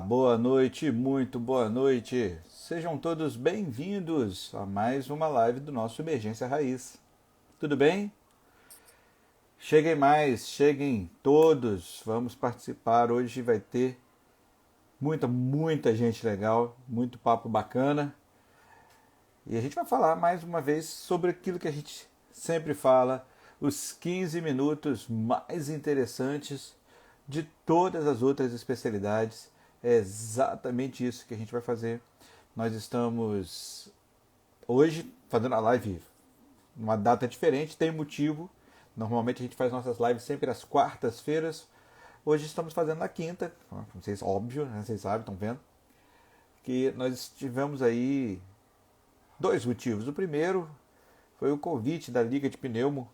Boa noite, muito boa noite. Sejam todos bem-vindos a mais uma live do nosso Emergência Raiz. Tudo bem? Cheguem mais, cheguem todos. Vamos participar. Hoje vai ter muita gente legal, muito papo bacana. E a gente vai falar mais uma vez sobre aquilo que a gente sempre fala, os 15 minutos mais interessantes de todas as outras especialidades. É exatamente isso que a gente vai fazer. Nós estamos hoje fazendo a live numa data diferente, tem motivo. Normalmente a gente faz nossas lives sempre às quartas-feiras. Hoje estamos fazendo na quinta, vocês, óbvio, né? Vocês sabem, estão vendo. Que nós tivemos aí dois motivos. O primeiro foi o convite da Liga de Pneumo,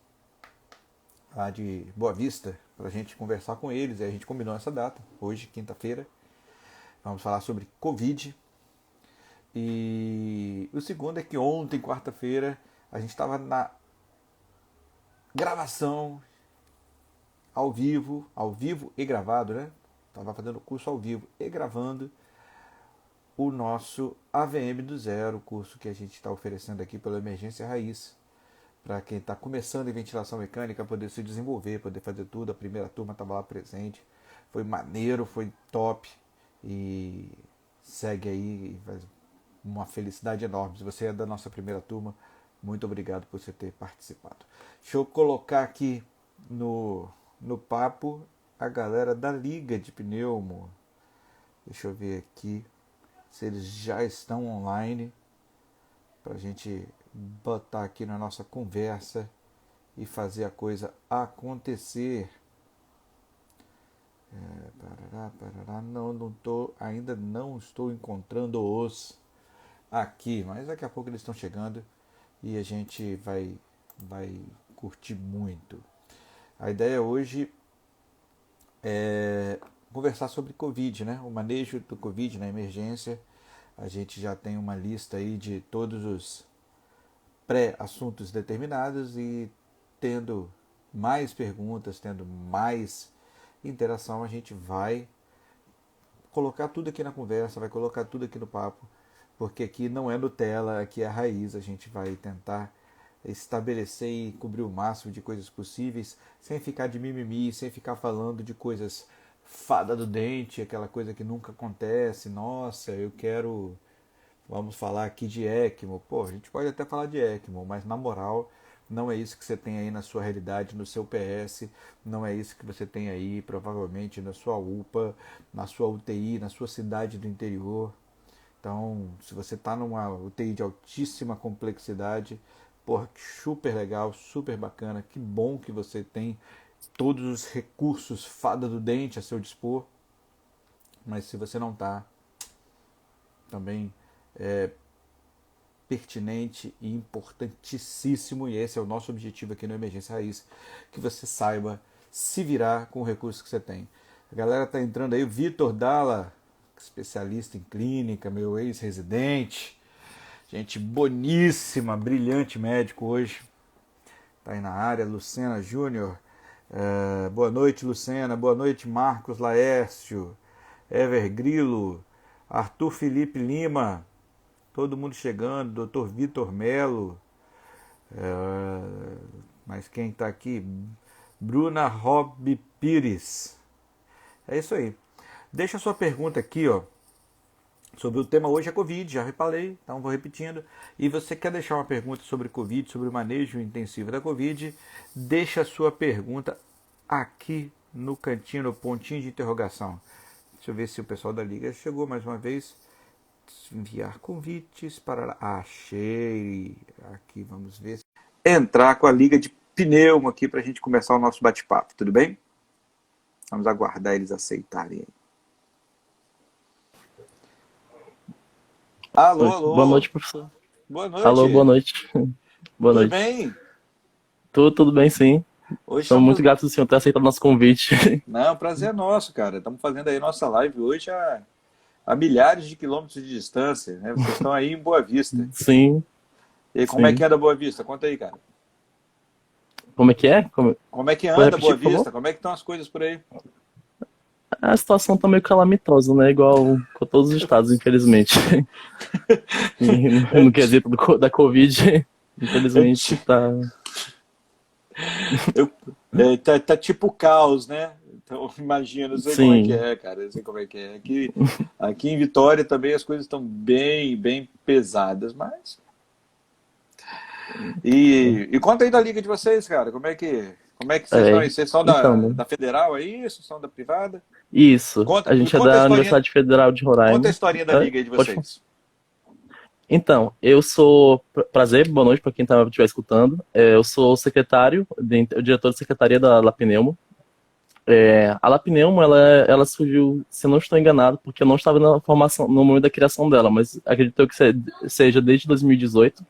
lá de Boa Vista, para a gente conversar com eles. E a gente combinou essa data, hoje, quinta-feira. Vamos falar sobre Covid. E o segundo é que ontem, quarta-feira, a gente estava na gravação ao vivo e gravado, né? Estava fazendo o curso ao vivo e gravando o nosso AVM do Zero, o curso que a gente está oferecendo aqui pela Emergência Raiz, para quem está começando em ventilação mecânica, poder se desenvolver, poder fazer tudo. A primeira turma estava lá presente, foi maneiro, foi top, e segue aí, uma felicidade enorme. Se você é da nossa primeira turma, muito obrigado por você ter participado. Deixa eu colocar aqui no papo a galera da Liga de Pneumo. Deixa eu ver aqui se eles já estão online, para a gente botar aqui na nossa conversa e fazer a coisa acontecer. Ainda não estou encontrando-os aqui, mas daqui a pouco eles estão chegando e a gente vai curtir muito. A ideia hoje é conversar sobre Covid, né? O manejo do Covid na emergência. A gente já tem uma lista aí de todos os pré-assuntos determinados, e tendo mais perguntas, tendo mais interação, a gente vai colocar tudo aqui na conversa, vai colocar tudo aqui no papo, porque aqui não é Nutella, aqui é a raiz. A gente vai tentar estabelecer e cobrir o máximo de coisas possíveis, sem ficar de mimimi, sem ficar falando de coisas fada do dente, aquela coisa que nunca acontece. Nossa, vamos falar aqui de ECMO. Pô, a gente pode até falar de ECMO, mas na moral, não é isso que você tem aí na sua realidade, no seu PS, não é isso que você tem aí provavelmente na sua UPA, na sua UTI, na sua cidade do interior. Então, se você está numa UTI de altíssima complexidade, porra, super legal, super bacana, que bom que você tem todos os recursos fada do dente a seu dispor. Mas se você não está, também é pertinente e importantíssimo, e esse é o nosso objetivo aqui no Emergência Raiz, que você saiba se virar com o recurso que você tem. A galera tá entrando aí, o Vitor Dalla, especialista em clínica, meu ex-residente, gente boníssima, brilhante médico hoje, tá aí na área. Lucena Júnior, boa noite, Lucena, boa noite, Marcos Laércio, Ever Grilo, Arthur Felipe Lima, todo mundo chegando, Dr. Vitor Melo, mas quem está aqui? Bruna Rob Pires. É isso aí. Deixa a sua pergunta aqui, ó. Sobre o tema hoje é Covid, já falei, então vou repetindo. E você quer deixar uma pergunta sobre Covid, sobre o manejo intensivo da Covid, deixa a sua pergunta aqui no cantinho, no pontinho de interrogação. Deixa eu ver se o pessoal da Liga chegou mais uma vez. Enviar convites para... Achei! Aqui, vamos ver. Entrar com a Liga de Pneumo aqui para a gente começar o nosso bate-papo, tudo bem? Vamos aguardar eles aceitarem. Alô, Boa alô! noite, professor. Boa Alô, boa noite! noite. Boa Tudo noite. bem? Tudo bem, sim. Hoje Estamos muito estamos... gratos ao senhor ter aceitado nosso convite. Não, prazer é nosso, cara. Estamos fazendo aí nossa live hoje a milhares de quilômetros de distância, né? Vocês estão aí em Boa Vista. Sim, E aí, como é que sim. anda Boa Vista? Conta aí, cara. Como é que é? Como é que Pode anda repetir, Boa por favor? Vista? Como é que estão as coisas por aí? A situação tá meio calamitosa, né? Igual com todos os estados, infelizmente. E no quesito da Covid, É, infelizmente tá. eu- tá tipo caos, né? Então, imagina, eu sei como é que Sim. é, cara, eu sei como é que é. Aqui em Vitória também as coisas estão bem, bem pesadas, mas... E conta aí da liga de vocês, cara, como é que vocês estão É, aí? Vocês são então, da, né? da Federal aí? Vocês são da privada? Isso. Conta, A gente é conta a da historinha, Universidade Federal de conta a Roraima. historinha da É, liga aí de pode falar. vocês. Então, eu sou. Prazer, boa noite para quem estiver escutando. Eu sou o secretário, o diretor de secretaria da Lapneumo. A Lapneumo, ela surgiu, se eu não estou enganado, porque eu não estava na formação, no momento da criação dela, mas acredito que seja desde 2018.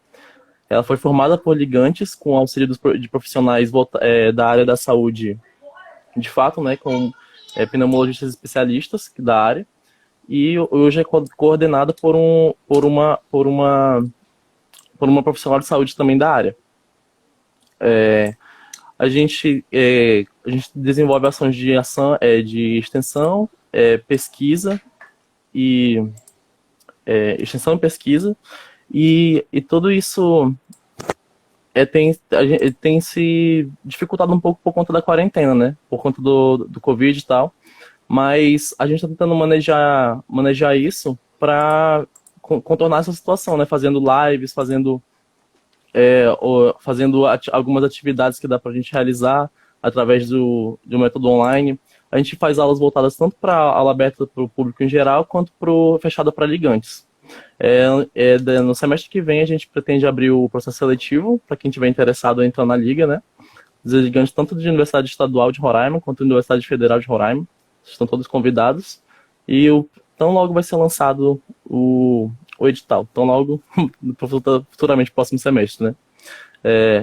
Ela foi formada por ligantes com auxílio de profissionais da área da saúde, de fato, né, com pneumologistas especialistas da área, e hoje é coordenada por uma profissional de saúde também da área. A gente desenvolve ações de ação, de extensão, pesquisa e extensão e pesquisa, e tudo isso tem se dificultado um pouco por conta da quarentena, né? Por conta do Covid e tal. Mas a gente está tentando manejar isso para contornar essa situação, né? Fazendo lives, fazendo algumas atividades que dá para a gente realizar através do método online. A gente faz aulas voltadas tanto para aula aberta para o público em geral, quanto fechada para ligantes. No semestre que vem a gente pretende abrir o processo seletivo para quem tiver interessado em entrar na liga, né? Os ligantes tanto de Universidade Estadual de Roraima quanto da Universidade Federal de Roraima estão todos convidados. Tão logo vai ser lançado o edital, tão logo, futuramente, próximo semestre, né?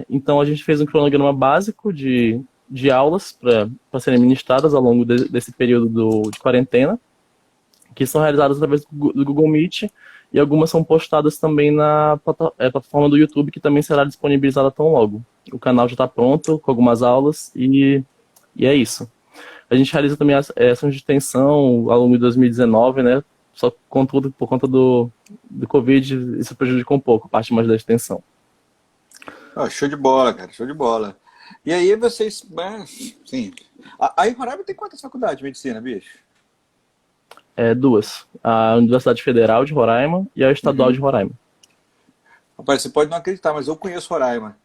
Então a gente fez um cronograma básico de aulas para serem ministradas ao longo desse período de quarentena, que são realizadas através do Google Meet, e algumas são postadas também na plataforma do YouTube, que também será disponibilizada tão logo. O canal já está pronto, com algumas aulas, e é isso. A gente realiza também ações de extensão ao longo de 2019, né? Só contudo, por conta do Covid, isso prejudicou um pouco a parte mais da extensão. Ah, show de bola, cara, show de bola. E aí vocês, sim. Aí Roraima tem quantas faculdades de medicina, bicho? Duas. A Universidade Federal de Roraima e a Estadual de Uhum. Roraima. Rapaz, você pode não acreditar, mas eu conheço Roraima.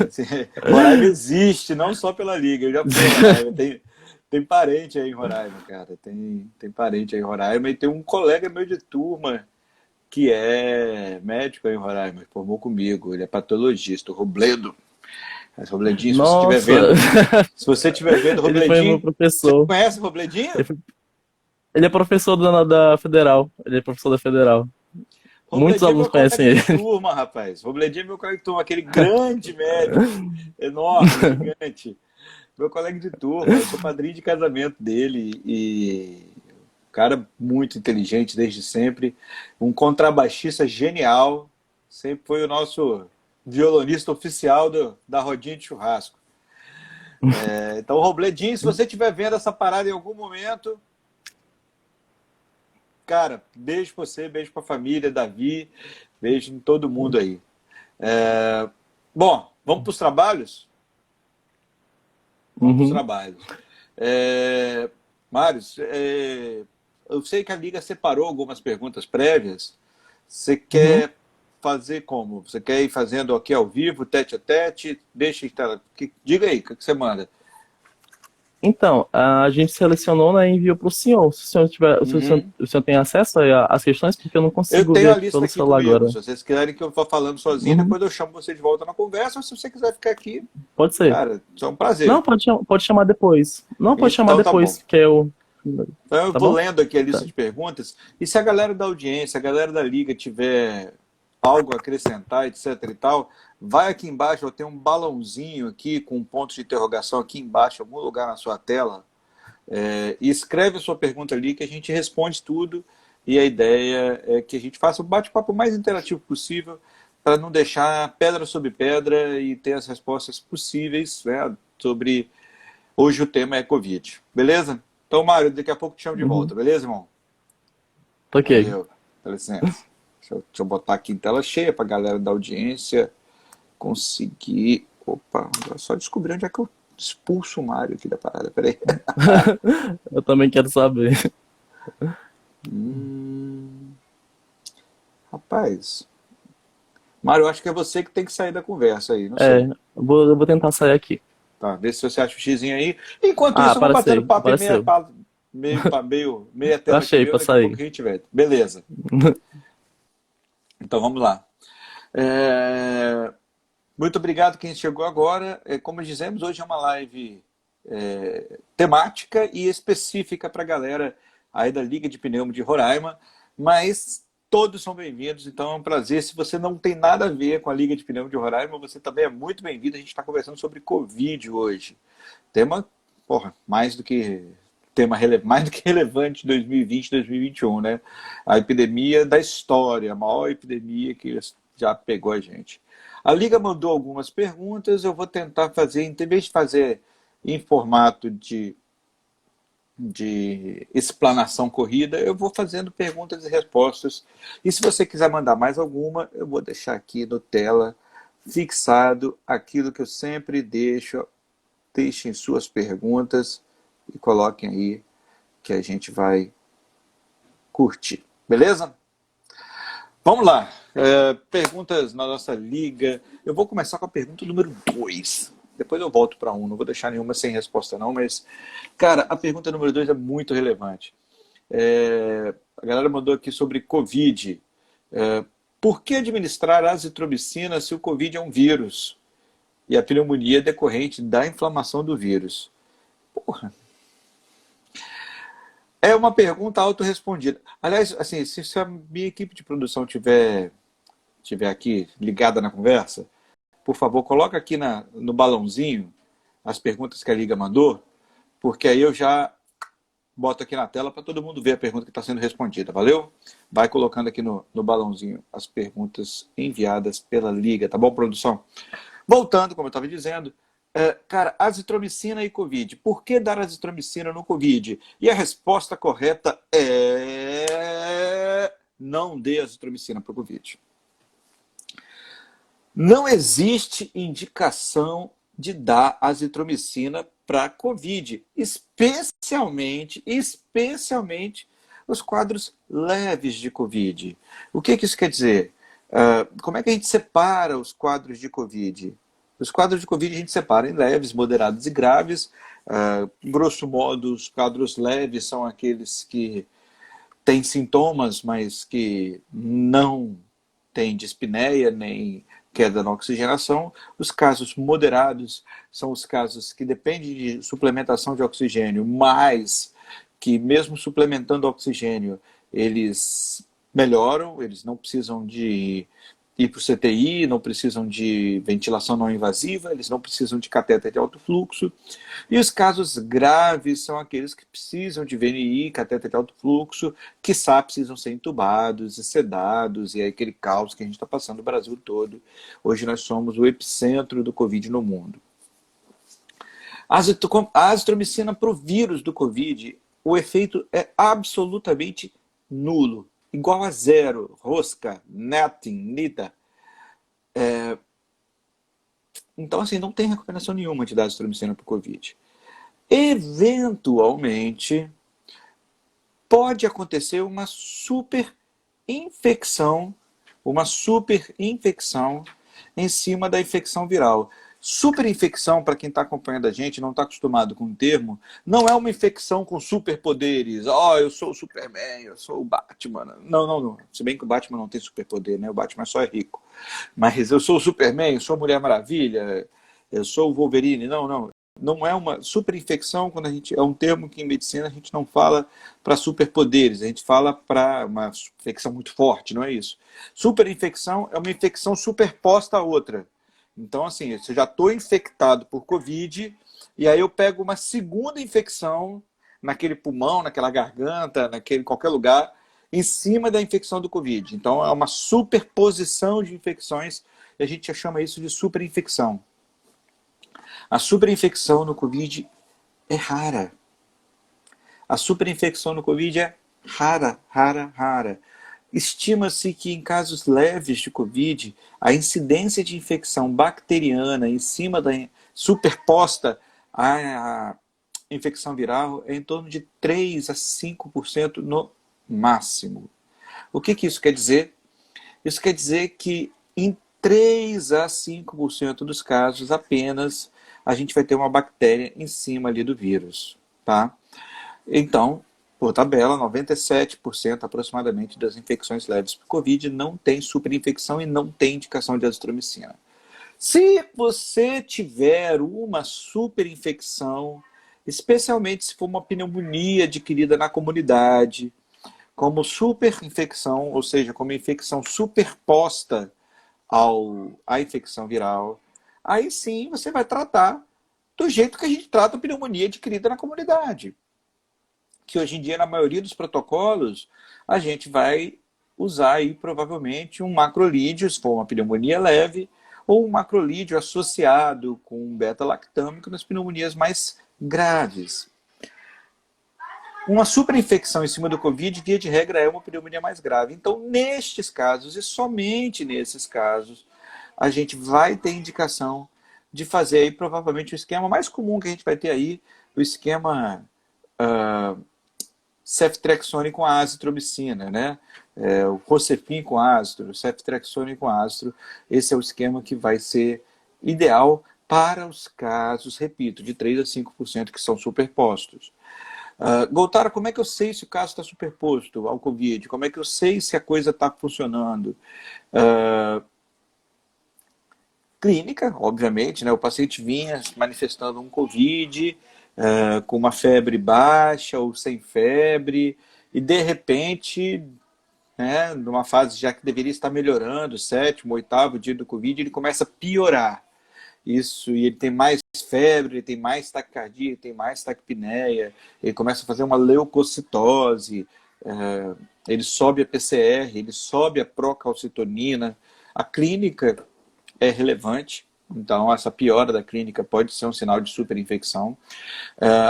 Assim, Roraima existe, não só pela liga, eu já fui a Roraima. Tem parente aí em Roraima, cara. Tem parente aí em Roraima e tem um colega meu de turma que é médico aí em Roraima, formou comigo, ele é patologista, o Robledo. Mas, Robledinho, se você estiver Nossa! vendo, se você estiver vendo, Ele foi meu Robledinho, você professor. conhece o Robledinho? Ele, foi- ele é professor da Federal. Ele é professor da Federal. Muitos Robledinho é alunos meu colega conhecem ele. de turma, rapaz. Robledinho é meu colega de turma, aquele grande médico, enorme, gigante. Meu colega de turma, eu sou padrinho de casamento dele e cara muito inteligente desde sempre, um contrabaixista genial, sempre foi o nosso violonista oficial da rodinha de churrasco. Então, Robledinho, se você estiver vendo essa parada em algum momento, cara, beijo pra você, beijo pra família, Davi, beijo em todo mundo aí. Bom, vamos para os trabalhos? Vamos para os Uhum, trabalhos. Mários, eu sei que a Liga separou algumas perguntas prévias. Você uhum. quer fazer como? Você quer ir fazendo aqui ao vivo, tete a tete? Deixa estar. Diga aí, o que você manda? Então, a gente selecionou, né, e enviou para o senhor. Se o senhor tiver, se Uhum. o senhor tem acesso aí às questões, porque eu não Eu consigo tenho ver a aqui lista pelo aqui celular comigo. agora. Se vocês quiserem que eu vá falando sozinho, Uhum, depois eu chamo você de volta na conversa. Ou se você quiser ficar aqui, pode ser. cara, é um Não, prazer. pode chamar depois. Não, pode chamar Então tá bom. depois, que eu. Então eu Tá vou bom? lendo aqui a Tá. lista de perguntas. E se a galera da audiência, a galera da liga tiver algo a acrescentar, etc e tal, vai aqui embaixo, eu tenho um balãozinho aqui com um ponto de interrogação aqui embaixo, em algum lugar na sua tela, e escreve a sua pergunta ali que a gente responde tudo e a ideia é que a gente faça o bate-papo mais interativo possível para não deixar pedra sobre pedra e ter as respostas possíveis, né, sobre... Hoje o tema é Covid. Beleza? Então, Mário, daqui a pouco te chamo de Uhum. volta, beleza, irmão? Ok. Valeu, dá licença. Deixa eu botar aqui em tela cheia para a galera da audiência conseguir. Opa, agora só descobri onde é que eu expulso o Mário aqui da parada. Peraí. Eu também quero saber. Hum, rapaz. Mário, eu acho que é você que tem que sair da conversa aí, não É, sei. eu vou tentar sair aqui. Tá, vê se você acha o xizinho aí. Enquanto Ah, isso, eu vou batendo apareceu, papo em apareceu. meia Eu tela aqui achei meu, pra daqui a pouco sair. a gente vê. Beleza. Então vamos lá. É, muito obrigado quem chegou agora. Como dizemos, hoje é uma live temática e específica para a galera aí da Liga de Pneumo de Roraima, mas todos são bem-vindos, então é um prazer. Se você não tem nada a ver com a Liga de Pneumo de Roraima, você também é muito bem-vindo. A gente está conversando sobre Covid hoje. Tema, porra, mais do que relevante de 2020, 2021, né? A epidemia da história, a maior epidemia que já pegou a gente. A Liga mandou algumas perguntas, eu vou tentar fazer, em vez de fazer em formato de explanação corrida, eu vou fazendo perguntas e respostas. E se você quiser mandar mais alguma, eu vou deixar aqui no tela fixado aquilo que eu sempre deixo. Deixem suas perguntas e coloquem aí que a gente vai curtir. Beleza? Vamos lá. Perguntas na nossa liga. Eu vou começar com a pergunta número 2. Depois eu volto para um. Não vou deixar nenhuma sem resposta, não. Mas, cara, a pergunta número 2 é muito relevante. A galera mandou aqui sobre Covid. É, por que administrar azitromicina se o Covid é um vírus? E a pneumonia é decorrente da inflamação do vírus. Porra, é uma pergunta autorrespondida. Aliás, assim, se a minha equipe de produção tiver aqui ligada na conversa, por favor, coloca aqui no balãozinho as perguntas que a Liga mandou, porque aí eu já boto aqui na tela para todo mundo ver a pergunta que está sendo respondida. Valeu? Vai colocando aqui no balãozinho as perguntas enviadas pela Liga, tá bom, produção? Voltando, como eu estava dizendo, cara, azitromicina e Covid. Por que dar azitromicina no Covid? E a resposta correta é não dê azitromicina para o Covid. Não existe indicação de dar azitromicina para Covid, especialmente os quadros leves de Covid. O que isso quer dizer? Como é que a gente separa os quadros de Covid? Os quadros de Covid a gente separa em leves, moderados e graves. Grosso modo, os quadros leves são aqueles que têm sintomas, mas que não têm dispneia nem queda na oxigenação. Os casos moderados são os casos que dependem de suplementação de oxigênio, mas que mesmo suplementando oxigênio, eles melhoram, eles não precisam de ir para o CTI, não precisam de ventilação não invasiva, eles não precisam de catéter de alto fluxo. E os casos graves são aqueles que precisam de VNI, catéter de alto fluxo, quiçá precisam ser entubados e sedados, e é aquele caos que a gente está passando no Brasil todo. Hoje nós somos o epicentro do Covid no mundo. A azitromicina para o vírus do Covid, o efeito é absolutamente nulo, igual a zero, rosca, nothing, nada. Então, assim, não tem recomendação nenhuma de dar azitromicina para o Covid. Eventualmente, pode acontecer uma superinfecção em cima da infecção viral. Superinfecção, para quem está acompanhando a gente, não está acostumado com o termo, não é uma infecção com superpoderes. Eu sou o Superman, eu sou o Batman. Não, não, não. Se bem que o Batman não tem superpoder, né? O Batman só é rico. Mas eu sou o Superman, eu sou a Mulher Maravilha, eu sou o Wolverine. Não, não. Não é uma superinfecção, quando a gente é um termo que em medicina a gente não fala para superpoderes, a gente fala para uma infecção muito forte, não é isso. Superinfecção é uma infecção superposta a outra. Então, assim, se eu já estou infectado por Covid, e aí eu pego uma segunda infecção naquele pulmão, naquela garganta, naquele qualquer lugar, em cima da infecção do Covid. Então, é uma superposição de infecções, e a gente chama isso de superinfecção. A superinfecção no Covid é rara. A superinfecção no Covid é rara, rara, rara. Estima-se que em casos leves de Covid, a incidência de infecção bacteriana em cima da superposta à infecção viral é em torno de 3 a 5% no máximo. O que isso quer dizer? Isso quer dizer que em 3 a 5% dos casos apenas a gente vai ter uma bactéria em cima ali do vírus, tá? Então, por tabela, 97% aproximadamente das infecções leves por Covid não tem superinfecção e não tem indicação de azitromicina. Se você tiver uma superinfecção, especialmente se for uma pneumonia adquirida na comunidade, como superinfecção, ou seja, como infecção superposta à infecção viral, aí sim você vai tratar do jeito que a gente trata a pneumonia adquirida na comunidade. Que hoje em dia, na maioria dos protocolos, a gente vai usar aí provavelmente um macrolídeo, se for uma pneumonia leve, ou um macrolídeo associado com um beta-lactâmico nas pneumonias mais graves. Uma superinfecção em cima do Covid, via de regra, é uma pneumonia mais grave. Então, nestes casos, e somente nesses casos, a gente vai ter indicação de fazer aí provavelmente o esquema mais comum que a gente vai ter aí, o esquema ceftriaxone com azitromicina, né? O Rocephin com ácido, o ceftriaxone com ácido. Esse é o esquema que vai ser ideal para os casos, repito, de 3 a 5% que são superpostos. Goltara, como é que eu sei se o caso está superposto ao Covid? Como é que eu sei se a coisa está funcionando? Clínica, obviamente, né? O paciente vinha manifestando um Covid, com uma febre baixa ou sem febre, e de repente, né, numa fase já que deveria estar melhorando, sétimo, oitavo dia do Covid, ele começa a piorar. Isso, e ele tem mais febre, ele tem mais taquicardia, ele tem mais taquipneia, ele começa a fazer uma leucocitose, ele sobe a PCR, ele sobe a procalcitonina. A clínica é relevante, então essa piora da clínica pode ser um sinal de superinfecção.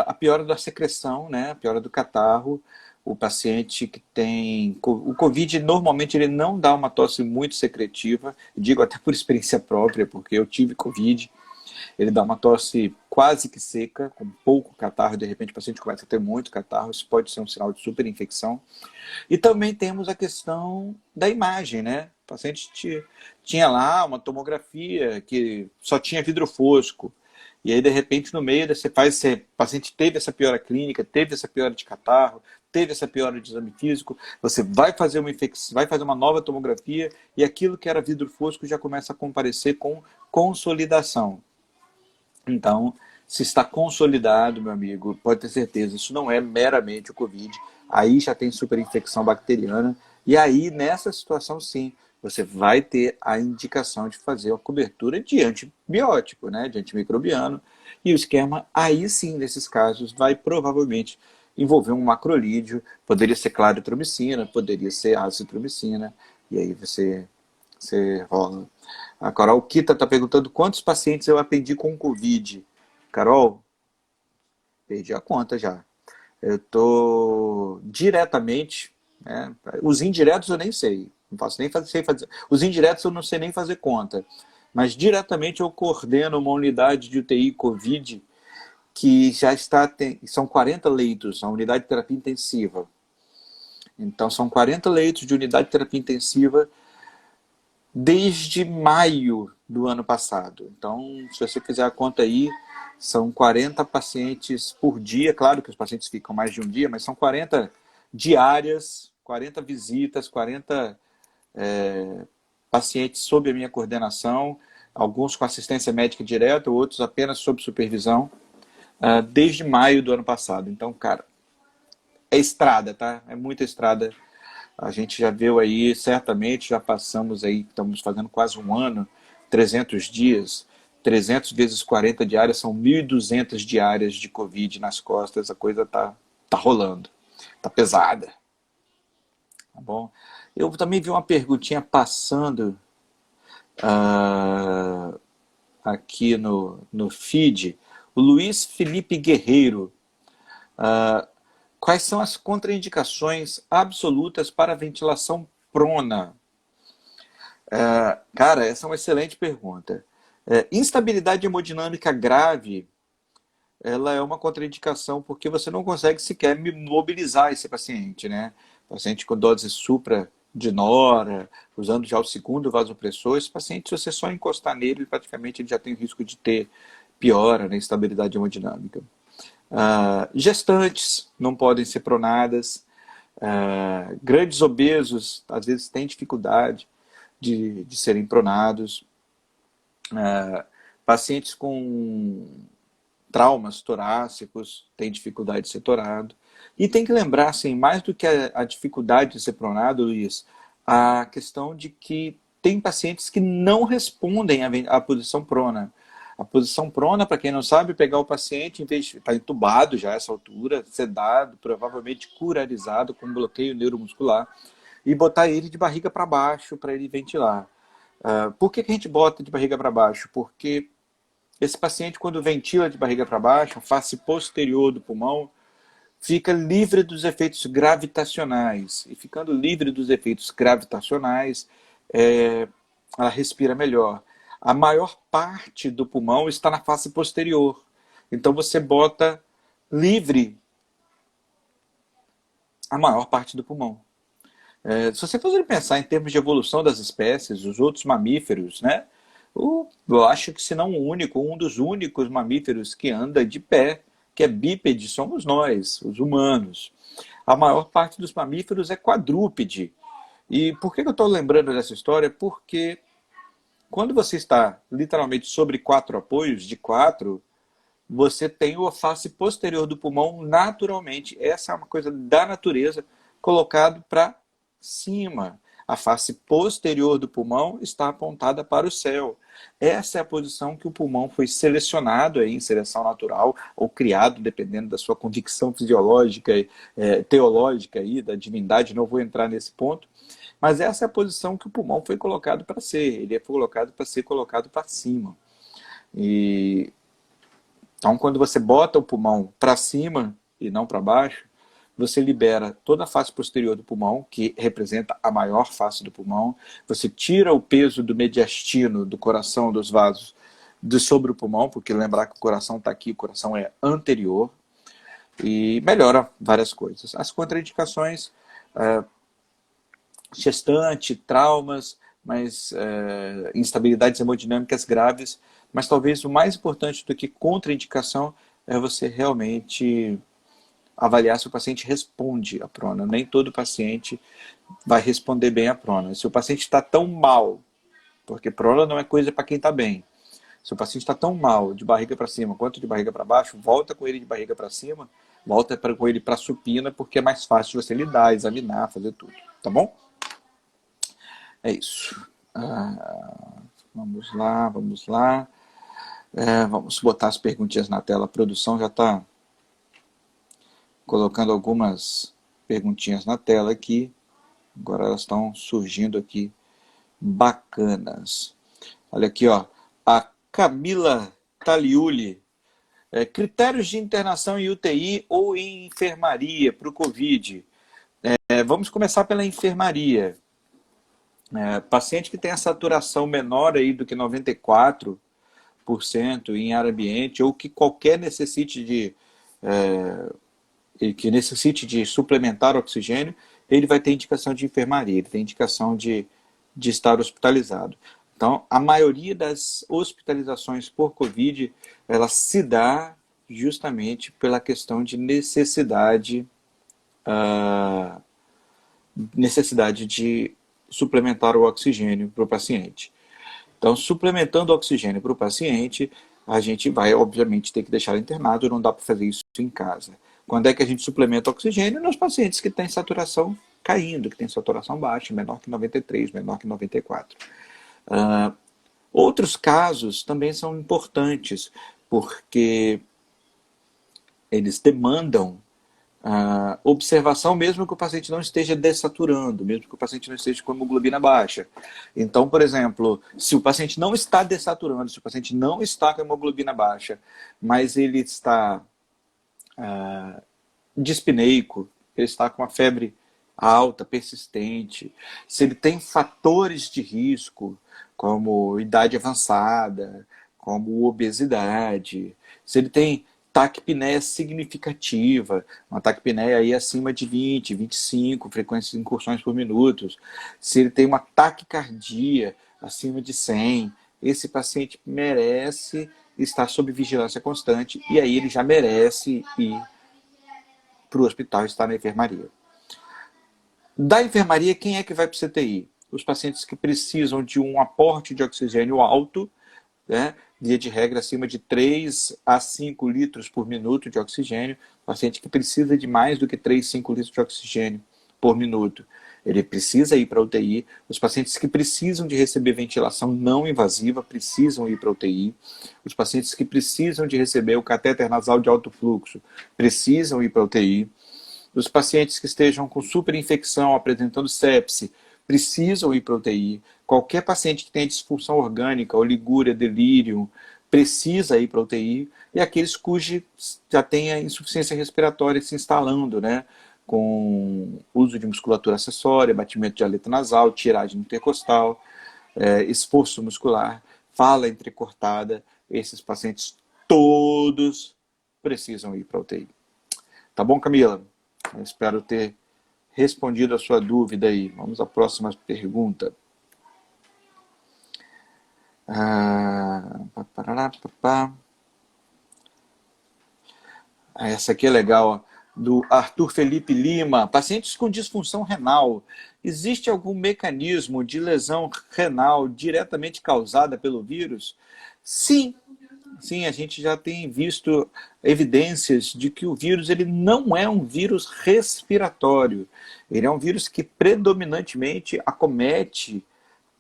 A piora da secreção, né, a piora do catarro, o paciente que tem... O Covid, normalmente, ele não dá uma tosse muito secretiva, digo até por experiência própria, porque eu tive Covid. Ele dá uma tosse quase que seca, com pouco catarro, de repente o paciente começa a ter muito catarro, isso pode ser um sinal de superinfecção. E também temos a questão da imagem, né? O paciente tinha lá uma tomografia que só tinha vidro fosco, e aí, de repente, no meio dessa fase, o paciente teve essa piora clínica, teve essa piora de catarro, teve essa piora de exame físico, você vai fazer uma infecção, vai fazer uma nova tomografia e aquilo que era vidro fosco já começa a comparecer com consolidação. Então, se está consolidado, meu amigo, pode ter certeza, isso não é meramente o Covid, aí já tem superinfecção bacteriana, e aí, nessa situação, sim, você vai ter a indicação de fazer a cobertura de antibiótico, né, de antimicrobiano, e o esquema, aí sim, nesses casos, vai provavelmente envolver um macrolídeo, poderia ser claritromicina, poderia ser azitromicina, e aí você rola. A Carol Kita está perguntando quantos pacientes eu atendi com Covid. Carol, perdi a conta já. Eu estou diretamente, né, os indiretos eu nem sei, não posso nem fazer. Os indiretos eu não sei nem fazer conta, mas diretamente eu coordeno uma unidade de UTI Covid que já está, são 40 leitos, a unidade de terapia intensiva. Então são 40 leitos de unidade de terapia intensiva desde maio do ano passado. Então, se você fizer a conta aí, são 40 pacientes por dia. Claro que os pacientes ficam mais de um dia, mas são 40 diárias, 40 visitas, 40 pacientes sob a minha coordenação, alguns com assistência médica direta, outros apenas sob supervisão, desde maio do ano passado. Então, cara, é estrada, tá? É muita estrada. A gente já viu aí, certamente, já passamos aí, estamos fazendo quase um ano, 300 dias, 300 vezes 40 diárias, são 1.200 diárias de Covid nas costas, a coisa tá rolando, tá pesada. Tá bom? Eu também vi uma perguntinha passando aqui no feed, o Luiz Felipe Guerreiro. Quais são as contraindicações absolutas para a ventilação prona? Cara, essa é uma excelente pergunta. Instabilidade hemodinâmica grave, ela é uma contraindicação porque você não consegue sequer mobilizar esse paciente, né? Paciente com dose supra de nora, usando já o segundo vasopressor, esse paciente, se você só encostar nele, praticamente ele já tem o risco de ter piora na instabilidade hemodinâmica. Gestantes não podem ser pronadas. Grandes obesos, às vezes, têm dificuldade de serem pronados. Pacientes com traumas torácicos têm dificuldade de ser torado. E tem que lembrar, assim, mais do que a dificuldade de ser pronado, Luiz, a questão de que tem pacientes que não respondem à posição prona. A posição prona, para quem não sabe, pegar o paciente, em vez de estar entubado já a essa altura, sedado, provavelmente curarizado com bloqueio neuromuscular, e botar ele de barriga para baixo para ele ventilar. Por que a gente bota de barriga para baixo? Porque esse paciente, quando ventila de barriga para baixo, a face posterior do pulmão fica livre dos efeitos gravitacionais. E ficando livre dos efeitos gravitacionais, ela respira melhor. A maior parte do pulmão está na face posterior. Então você bota livre a maior parte do pulmão. Se você for pensar em termos de evolução das espécies, os outros mamíferos, né? Eu acho que, se não o único, um dos únicos mamíferos que anda de pé, que é bípede, somos nós, os humanos. A maior parte dos mamíferos é quadrúpede. E por que eu estou lembrando dessa história? Porque quando você está literalmente sobre 4 apoios, de 4, você tem a face posterior do pulmão naturalmente. Essa é uma coisa da natureza, colocado para cima. A face posterior do pulmão está apontada para o céu. Essa é a posição que o pulmão foi selecionado aí, em seleção natural, ou criado, dependendo da sua convicção fisiológica, teológica, aí, da divindade, não vou entrar nesse ponto. Mas essa é a posição que o pulmão foi colocado para ser. Ele foi colocado para ser colocado para cima. Então, quando você bota o pulmão para cima e não para baixo, você libera toda a face posterior do pulmão, que representa a maior face do pulmão. Você tira o peso do mediastino, do coração, dos vasos, sobre o pulmão, porque lembrar que o coração está aqui, o coração é anterior, e melhora várias coisas. As contraindicações, gestante, traumas, mas instabilidades hemodinâmicas graves, mas talvez o mais importante do que contraindicação é você realmente avaliar se o paciente responde à prona. Nem todo paciente vai responder bem à prona. Se o paciente está tão mal, porque prona não é coisa para quem está bem. Se o paciente está tão mal, de barriga para cima quanto de barriga para baixo, volta com ele de barriga para cima, volta com ele para supina, porque é mais fácil você lidar, examinar, fazer tudo. Tá bom? É isso. Vamos lá, vamos lá. Vamos botar as perguntinhas na tela. A produção já está colocando algumas perguntinhas na tela aqui. Agora elas estão surgindo aqui bacanas. Olha aqui, ó. A Camila Taliuli. Critérios de internação em UTI ou em enfermaria para o Covid. Vamos começar pela enfermaria. Paciente que tem a saturação menor aí do que 94% em ar ambiente, ou que qualquer necessite de suplementar oxigênio, ele vai ter indicação de enfermaria, ele tem indicação de estar hospitalizado. Então, a maioria das hospitalizações por Covid, ela se dá justamente pela questão de necessidade de suplementar o oxigênio para o paciente. Então, suplementando o oxigênio para o paciente, a gente vai, obviamente, ter que deixar internado, não dá para fazer isso em casa. Quando é que a gente suplementa o oxigênio? Nos pacientes que têm saturação caindo, que têm saturação baixa, menor que 93, menor que 94. Outros casos também são importantes, porque eles demandam observação, mesmo que o paciente não esteja dessaturando, mesmo que o paciente não esteja com hemoglobina baixa. Então, por exemplo, se o paciente não está dessaturando, se o paciente não está com hemoglobina baixa, mas ele está dispneico, ele está com uma febre alta, persistente, se ele tem fatores de risco, como idade avançada, como obesidade, se ele tem taquipneia significativa, uma taquipneia aí acima de 20, 25 frequências de incursões por minuto, se ele tem uma taquicardia acima de 100, esse paciente merece estar sob vigilância constante e aí ele já merece ir para o hospital, estar na enfermaria. Da enfermaria, quem é que vai para o CTI? Os pacientes que precisam de um aporte de oxigênio alto, né? Via de regra acima de 3 a 5 litros por minuto de oxigênio, paciente que precisa de mais do que 3, 5 litros de oxigênio por minuto. Ele precisa ir para a UTI. Os pacientes que precisam de receber ventilação não invasiva precisam ir para a UTI. Os pacientes que precisam de receber o catéter nasal de alto fluxo precisam ir para a UTI. Os pacientes que estejam com superinfecção, apresentando sepse, precisam ir para a UTI. Qualquer paciente que tenha disfunção orgânica, oligúria, delírio, precisa ir para a UTI. E aqueles cujos já tenha insuficiência respiratória se instalando, né? Com uso de musculatura acessória, batimento de aleta nasal, tiragem intercostal, esforço muscular, fala entrecortada. Esses pacientes todos precisam ir para a UTI. Tá bom, Camila? Eu espero ter respondido a sua dúvida aí. Vamos à próxima pergunta. Essa aqui é legal, do Arthur Felipe Lima. Pacientes com disfunção renal. Existe algum mecanismo de lesão renal diretamente causada pelo vírus? Sim. Sim, a gente já tem visto evidências de que o vírus ele não é um vírus respiratório. Ele é um vírus que predominantemente acomete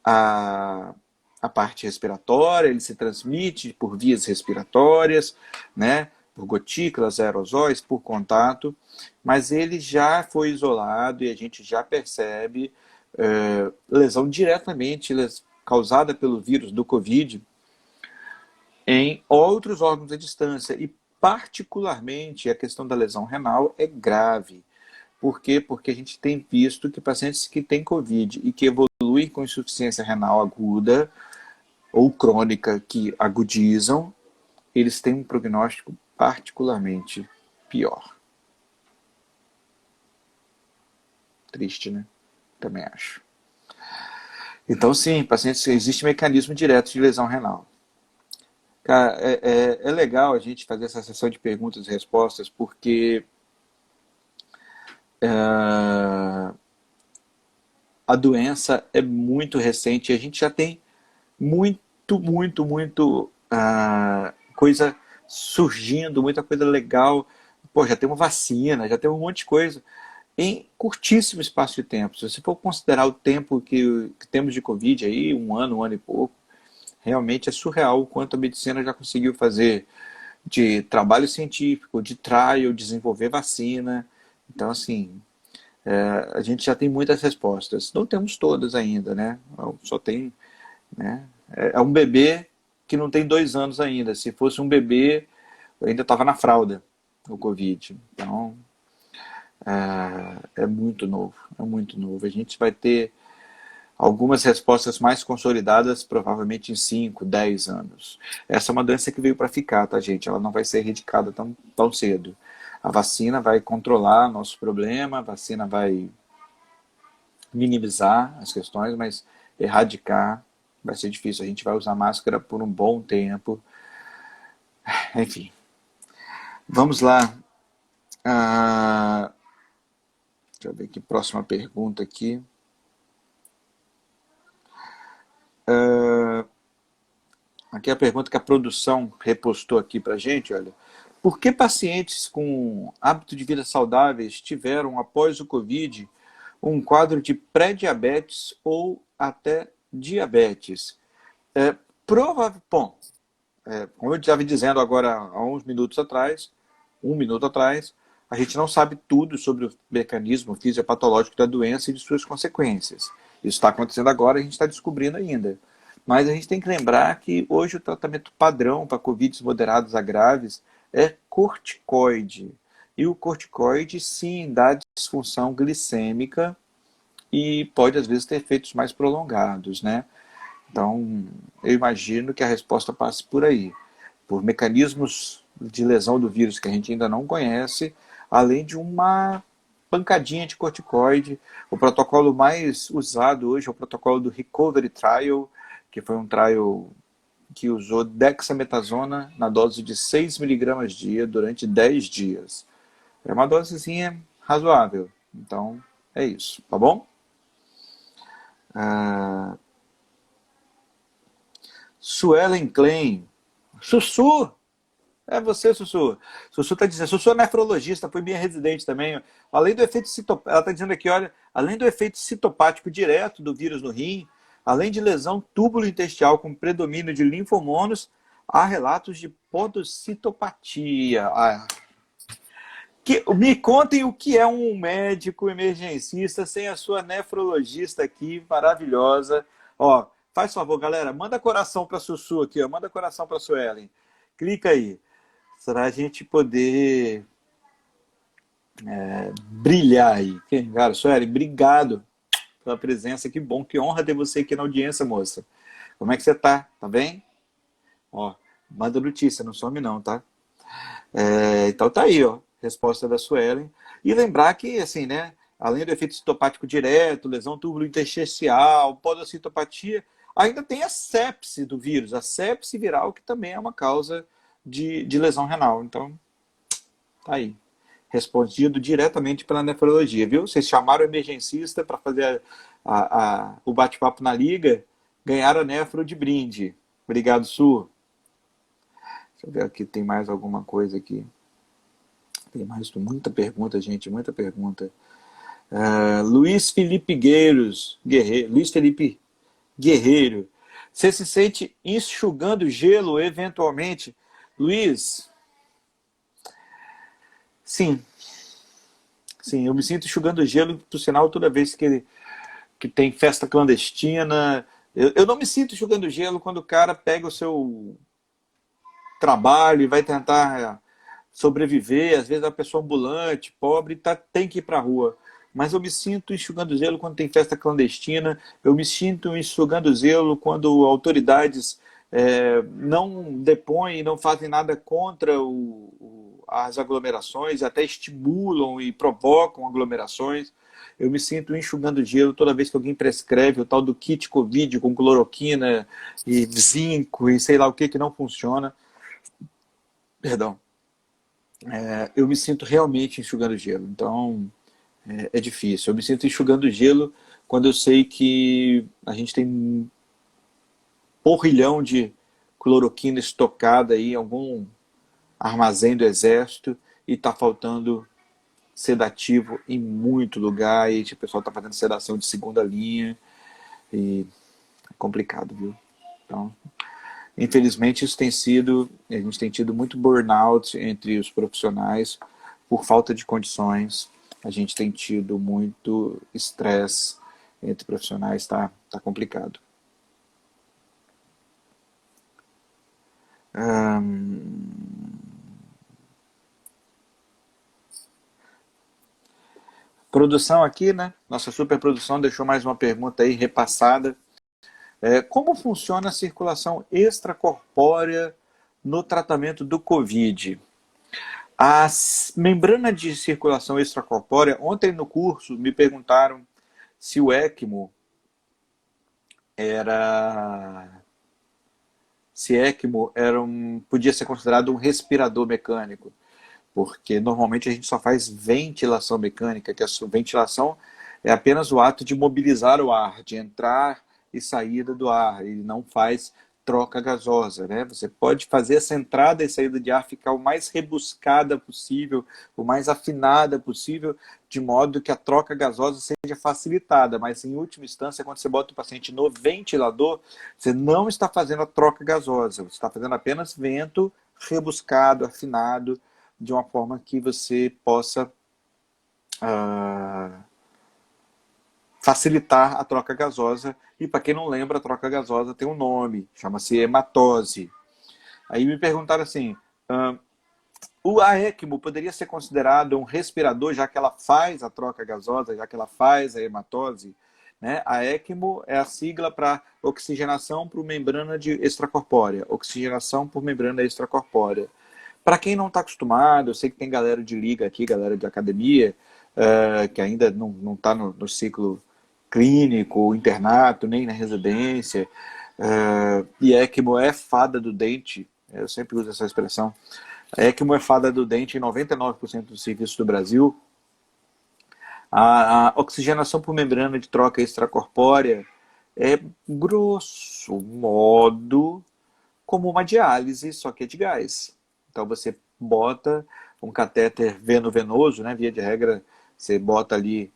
a, a parte respiratória, ele se transmite por vias respiratórias, né, por gotículas, aerosóis, por contato, mas ele já foi isolado e a gente já percebe lesão diretamente causada pelo vírus do Covid em outros órgãos da distância. E, particularmente, a questão da lesão renal é grave. Por quê? Porque a gente tem visto que pacientes que têm Covid e que evoluem com insuficiência renal aguda ou crônica, que agudizam, eles têm um prognóstico particularmente pior. Triste, né? Também acho. Então, sim, pacientes, existe mecanismo direto de lesão renal. Cara, é legal a gente fazer essa sessão de perguntas e respostas, porque a doença é muito recente e a gente já tem muito coisa surgindo, muita coisa legal. Pô, já tem uma vacina, já tem um monte de coisa em curtíssimo espaço de tempo. Se você for considerar o tempo que temos de Covid aí, um ano e pouco, realmente é surreal o quanto a medicina já conseguiu fazer de trabalho científico, de trial, desenvolver vacina. Então, assim, a gente já tem muitas respostas. Não temos todas ainda, né? Só tem, né? É um bebê que não tem 2 anos ainda. Se fosse um bebê, eu ainda estava na fralda, o Covid. Então, é muito novo, é muito novo. A gente vai ter algumas respostas mais consolidadas provavelmente em 5, 10 anos. Essa é uma doença que veio para ficar, tá, gente? Ela não vai ser erradicada tão cedo. A vacina vai controlar nosso problema, a vacina vai minimizar as questões, mas erradicar vai ser difícil. A gente vai usar máscara por um bom tempo. Enfim. Vamos lá. Deixa eu ver aqui, próxima pergunta aqui. Aqui é a pergunta que a produção repostou aqui para a gente, olha. Por que pacientes com hábito de vida saudáveis tiveram, após o Covid, um quadro de pré-diabetes ou até diabetes? Bom, como eu estava dizendo agora há uns minutos atrás, 1 minuto atrás, a gente não sabe tudo sobre o mecanismo fisiopatológico da doença e de suas consequências. Isso está acontecendo agora e a gente está descobrindo ainda. Mas a gente tem que lembrar que hoje o tratamento padrão para Covid moderados a graves é corticoide. E o corticoide, sim, dá disfunção glicêmica e pode, às vezes, ter efeitos mais prolongados, né? Então, eu imagino que a resposta passe por aí, por mecanismos de lesão do vírus que a gente ainda não conhece, além de uma pancadinha de corticoide. O protocolo mais usado hoje é o protocolo do Recovery Trial, que foi um trial que usou dexametasona na dose de 6 miligramas dia durante 10 dias. É uma dosezinha razoável. Então, é isso, tá bom? Ah, Suelen Klein. Sussu! É você, Sussu. Sussu está dizendo, Sussu é nefrologista, foi minha residente também. Além do efeito citopático, ela está dizendo aqui, olha, além do efeito citopático direto do vírus no rim, além de lesão túbulo-intestinal com predomínio de linfomonos, há relatos de podocitopatia. Me contem o que é um médico emergencista sem a sua nefrologista aqui, maravilhosa. Ó, faz favor, galera, manda coração para Sussu aqui, ó, manda coração para Suelen. Clica aí para a gente poder brilhar aí. Cara, Sueli, obrigado pela presença, que bom, que honra ter você aqui na audiência, moça. Como é que você tá? Tá bem? Ó, manda notícia, não some não, tá? Então tá aí, ó, resposta da Suelen. E lembrar que, assim, né, além do efeito citopático direto, lesão túbulo-intersticial, podocitopatia, ainda tem a sepse do vírus, a sepse viral, que também é uma causa de lesão renal. Então, tá aí. Respondido diretamente pela nefrologia, viu? Vocês chamaram o emergencista para fazer o bate-papo na liga, ganharam a nefro de brinde. Obrigado, Su. Deixa eu ver aqui, tem mais alguma coisa aqui. Tem mais, muita pergunta, gente, muita pergunta. Luiz Felipe Guerreiro. Luiz Felipe Guerreiro. Você se sente enxugando gelo eventualmente? Luiz, sim. Sim, eu me sinto enxugando gelo, por sinal, toda vez que tem festa clandestina. Eu não me sinto enxugando gelo quando o cara pega o seu trabalho e vai tentar sobreviver. Às vezes é uma pessoa ambulante, pobre, tem que ir para a rua. Mas eu me sinto enxugando gelo quando tem festa clandestina. Eu me sinto enxugando gelo quando autoridades não depõem, não fazem nada contra as aglomerações, até estimulam e provocam aglomerações. Eu me sinto enxugando gelo toda vez que alguém prescreve o tal do kit Covid com cloroquina e zinco e sei lá o que não funciona. Perdão. Eu me sinto realmente enxugando gelo. Então, é difícil. Eu me sinto enxugando gelo quando eu sei que a gente tem um porrilhão de cloroquina estocada aí em algum armazém do exército e está faltando sedativo em muito lugar e o pessoal está fazendo sedação de segunda linha e é complicado, viu? Então, infelizmente isso tem sido, a gente tem tido muito burnout entre os profissionais por falta de condições, a gente tem tido muito estresse entre profissionais, tá complicado. Produção aqui, né? Nossa superprodução deixou mais uma pergunta aí repassada. Como funciona a circulação extracorpórea no tratamento do Covid? A membrana de circulação extracorpórea, ontem no curso me perguntaram se o ECMO podia ser considerado um respirador mecânico, porque normalmente a gente só faz ventilação mecânica, que a ventilação é apenas o ato de mobilizar o ar, de entrar e saída do ar, e não faz troca gasosa, né? Você pode fazer essa entrada e saída de ar ficar o mais rebuscada possível, o mais afinada possível, de modo que a troca gasosa seja facilitada, mas em última instância, quando você bota o paciente no ventilador, você não está fazendo a troca gasosa, você está fazendo apenas vento rebuscado, afinado, de uma forma que você possa facilitar a troca gasosa. E para quem não lembra, a troca gasosa tem um nome, chama-se hematose. Aí me perguntaram assim, A ECMO poderia ser considerado um respirador, já que ela faz a troca gasosa, já que ela faz a hematose, né? A ECMO é a sigla para oxigenação por membrana extracorpórea, oxigenação por membrana extracorpórea. Para quem não está acostumado, eu sei que tem galera de liga aqui, galera de academia, que ainda não está no ciclo clínico, internato, nem na residência, e ECMO é fada do dente, eu sempre uso essa expressão, a ECMO é fada do dente em 99% dos serviços do Brasil. A oxigenação por membrana de troca extracorpórea é, grosso modo, como uma diálise, só que é de gás. Então você bota um catéter veno-venoso, né? Via de regra, você bota ali,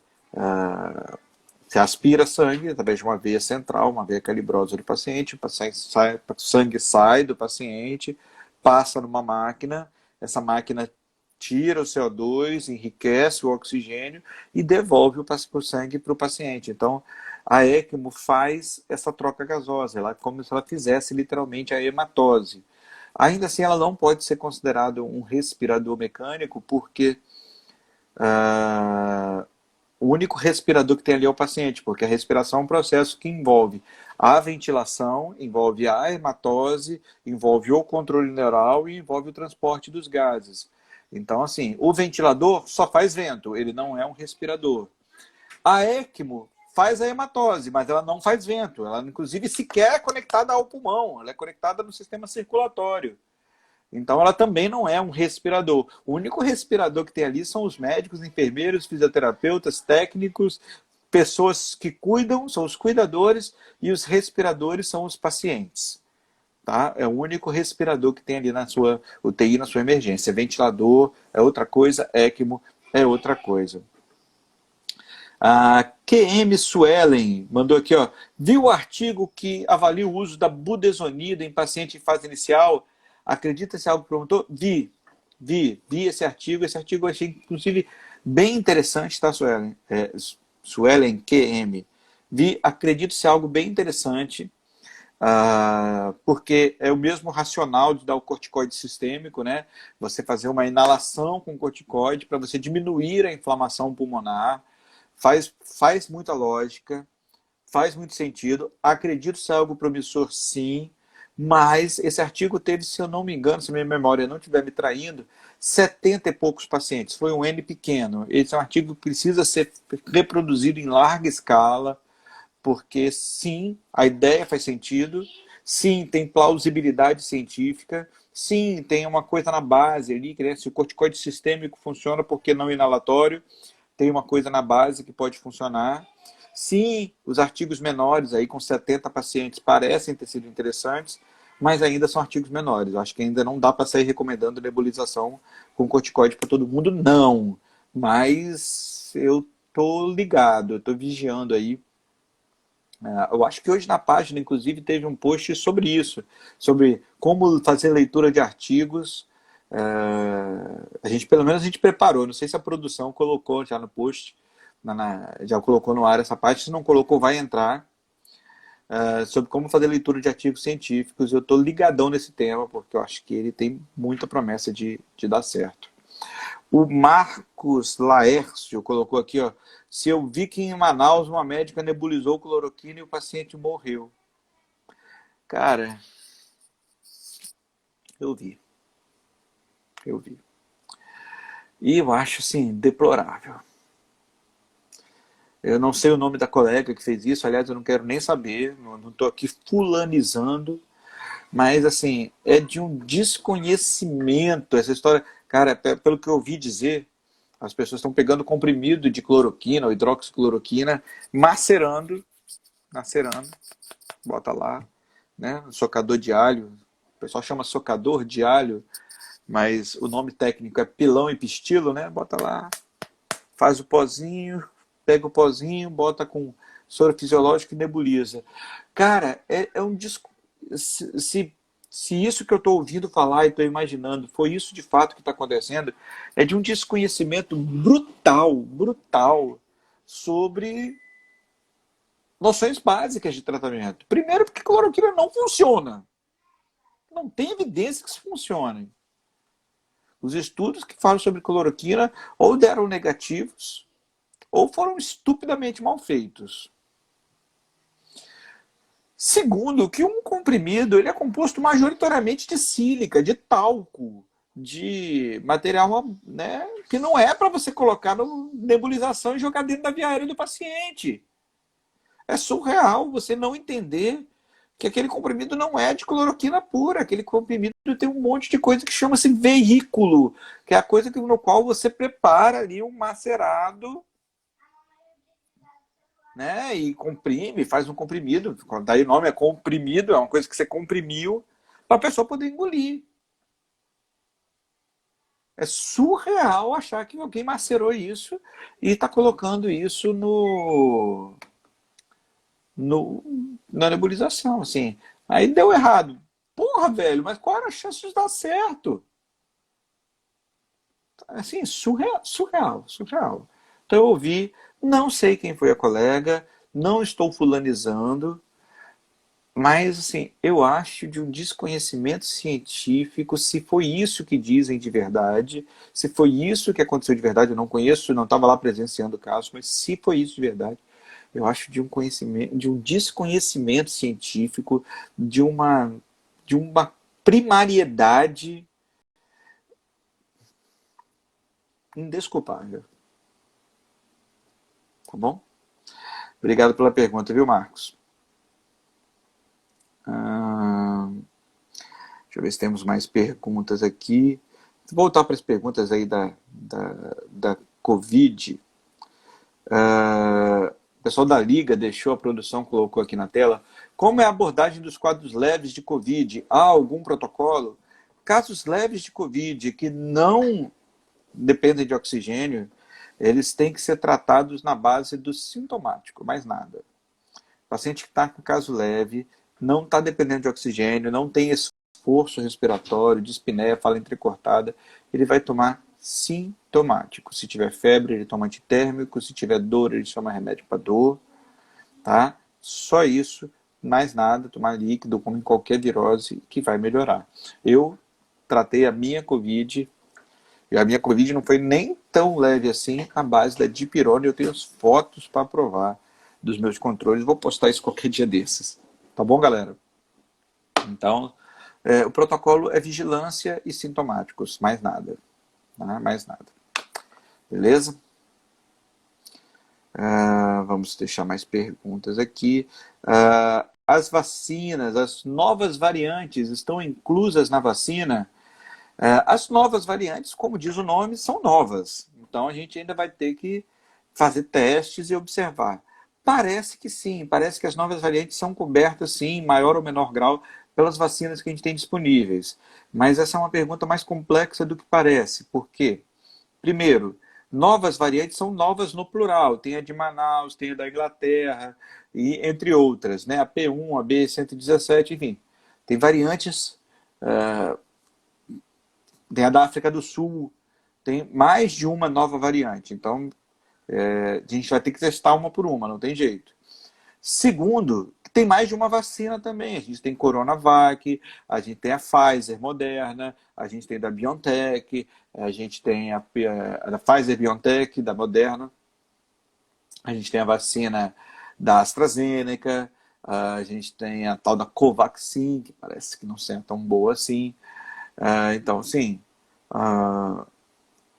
você aspira sangue através de uma veia central, uma veia calibrosa do paciente, o sangue sai do paciente, passa numa máquina, essa máquina tira o CO2, enriquece o oxigênio e devolve o sangue para o paciente. Então, a ECMO faz essa troca gasosa, ela é como se ela fizesse literalmente a hematose. Ainda assim, ela não pode ser considerada um respirador mecânico, porque o único respirador que tem ali é o paciente, porque a respiração é um processo que envolve a ventilação, envolve a hematose, envolve o controle neural e envolve o transporte dos gases. Então, assim, o ventilador só faz vento, ele não é um respirador. A ECMO faz a hematose, mas ela não faz vento. Ela, inclusive, sequer é conectada ao pulmão, ela é conectada no sistema circulatório. Então, ela também não é um respirador. O único respirador que tem ali são os médicos, enfermeiros, fisioterapeutas, técnicos, pessoas que cuidam, são os cuidadores, e os respiradores são os pacientes. Tá? É o único respirador que tem ali na sua UTI, na sua emergência. Ventilador é outra coisa, ECMO é outra coisa. A QM Suelen mandou aqui, ó. Viu o artigo que avalia o uso da budesonida em paciente em fase inicial? Acredita-se algo promotor? Vi esse artigo. Esse artigo eu achei, inclusive, bem interessante, tá, Suelen? Suelen, QM. Acredito ser algo bem interessante, porque é o mesmo racional de dar o corticoide sistêmico, né? Você fazer uma inalação com corticoide para você diminuir a inflamação pulmonar. Faz muita lógica, faz muito sentido. Acredito ser algo promissor, sim, mas esse artigo teve, se eu não me engano, se minha memória não estiver me traindo, 70 e poucos pacientes. Foi um N pequeno. Esse é um artigo que precisa ser reproduzido em larga escala, porque sim, a ideia faz sentido, sim, tem plausibilidade científica, sim, tem uma coisa na base ali, que, né, se o corticoide sistêmico funciona, por que não inalatório? Tem uma coisa na base que pode funcionar. Sim, os artigos menores, aí com 70 pacientes, parecem ter sido interessantes, mas ainda são artigos menores. Eu acho que ainda não dá para sair recomendando nebulização com corticoide para todo mundo, não. Mas eu estou ligado, eu estou vigiando aí. Eu acho que hoje na página, inclusive, teve um post sobre isso, sobre como fazer leitura de artigos. Pelo menos a gente preparou, não sei se a produção colocou já no post, já colocou no ar essa parte, se não colocou, vai entrar, sobre como fazer leitura de artigos científicos. Eu estou ligadão nesse tema, porque eu acho que ele tem muita promessa de dar certo. O Marcos Laércio colocou aqui, ó, se eu vi que em Manaus uma médica nebulizou cloroquina e o paciente morreu. Cara, eu vi. E eu acho, assim, deplorável. Eu não sei o nome da colega que fez isso, aliás, eu não quero nem saber, não estou aqui fulanizando, mas, assim, é de um desconhecimento essa história. Cara, pelo que eu ouvi dizer, as pessoas estão pegando comprimido de cloroquina ou hidroxicloroquina, macerando, bota lá, né, socador de alho, o pessoal chama socador de alho, mas o nome técnico é pilão e pistilo, né, bota lá, faz o pozinho, pega o pozinho, bota com soro fisiológico e nebuliza. Cara, é um disco. Se isso que eu estou ouvindo falar e estou imaginando foi isso de fato que está acontecendo, é de um desconhecimento brutal sobre noções básicas de tratamento. Primeiro, porque cloroquina não funciona. Não tem evidência que isso funcione. Os estudos que falam sobre cloroquina ou deram negativos ou foram estupidamente mal feitos. Segundo, que um comprimido ele é composto majoritariamente de sílica, de talco, de material, né, que não é para você colocar na nebulização e jogar dentro da via aérea do paciente. É surreal você não entender que aquele comprimido não é de cloroquina pura. Aquele comprimido tem um monte de coisa que chama-se veículo, que é a coisa no qual você prepara ali um macerado, né, e comprime, faz um comprimido. Daí o nome é comprimido, é uma coisa que você comprimiu para a pessoa poder engolir. É surreal achar que alguém macerou isso e está colocando isso na nebulização, assim. Aí deu errado. Porra, velho, mas qual era a chance de dar certo? Assim, surreal, surreal, surreal. Então eu ouvi, não sei quem foi a colega, não estou fulanizando, mas assim, eu acho de um desconhecimento científico, se foi isso que dizem de verdade, se foi isso que aconteceu de verdade, eu não conheço, não estava lá presenciando o caso, mas se foi isso de verdade, eu acho de um conhecimento, de um desconhecimento científico, de uma primariedade indesculpável. Tá bom? Obrigado pela pergunta, viu, Marcos? Deixa eu ver se temos mais perguntas aqui. Vou voltar para as perguntas aí da Covid. O pessoal da Liga deixou, a produção colocou aqui na tela. Como é a abordagem dos quadros leves de Covid? Há algum protocolo? Casos leves de Covid que não dependem de oxigênio, eles têm que ser tratados na base do sintomático, mais nada. O paciente que está com caso leve, não está dependendo de oxigênio, não tem esforço respiratório, dispneia, fala entrecortada, ele vai tomar sintomático. Se tiver febre, ele toma antitérmico, se tiver dor, ele toma remédio para dor, tá? Só isso, mais nada, tomar líquido, como em qualquer virose, que vai melhorar. Eu tratei a minha Covid, e a minha Covid não foi nem tão leve assim, à base da dipirona. Eu tenho as fotos para provar dos meus controles. Vou postar isso qualquer dia desses. Tá bom, galera? Então, o protocolo é vigilância e sintomáticos, mais nada. Tá? Mais nada. Beleza? Vamos deixar mais perguntas aqui. As vacinas, as novas variantes estão inclusas na vacina? As novas variantes, como diz o nome, são novas. Então a gente ainda vai ter que fazer testes e observar. Parece que sim, parece que as novas variantes são cobertas, sim, em maior ou menor grau, pelas vacinas que a gente tem disponíveis. Mas essa é uma pergunta mais complexa do que parece. Por quê? Primeiro, novas variantes são novas no plural. Tem a de Manaus, tem a da Inglaterra, e entre outras, né? A P1, a B117, enfim. Tem variantes, tem a da África do Sul, tem mais de uma nova variante. Então, a gente vai ter que testar uma por uma, não tem jeito. Segundo, tem mais de uma vacina também. A gente tem Coronavac, a gente tem a Pfizer, Moderna, a gente tem da BioNTech, a gente tem a Pfizer, BioNTech, da Moderna, a gente tem a vacina da AstraZeneca, a gente tem a tal da Covaxin, que parece que não é tão boa assim. Então, assim,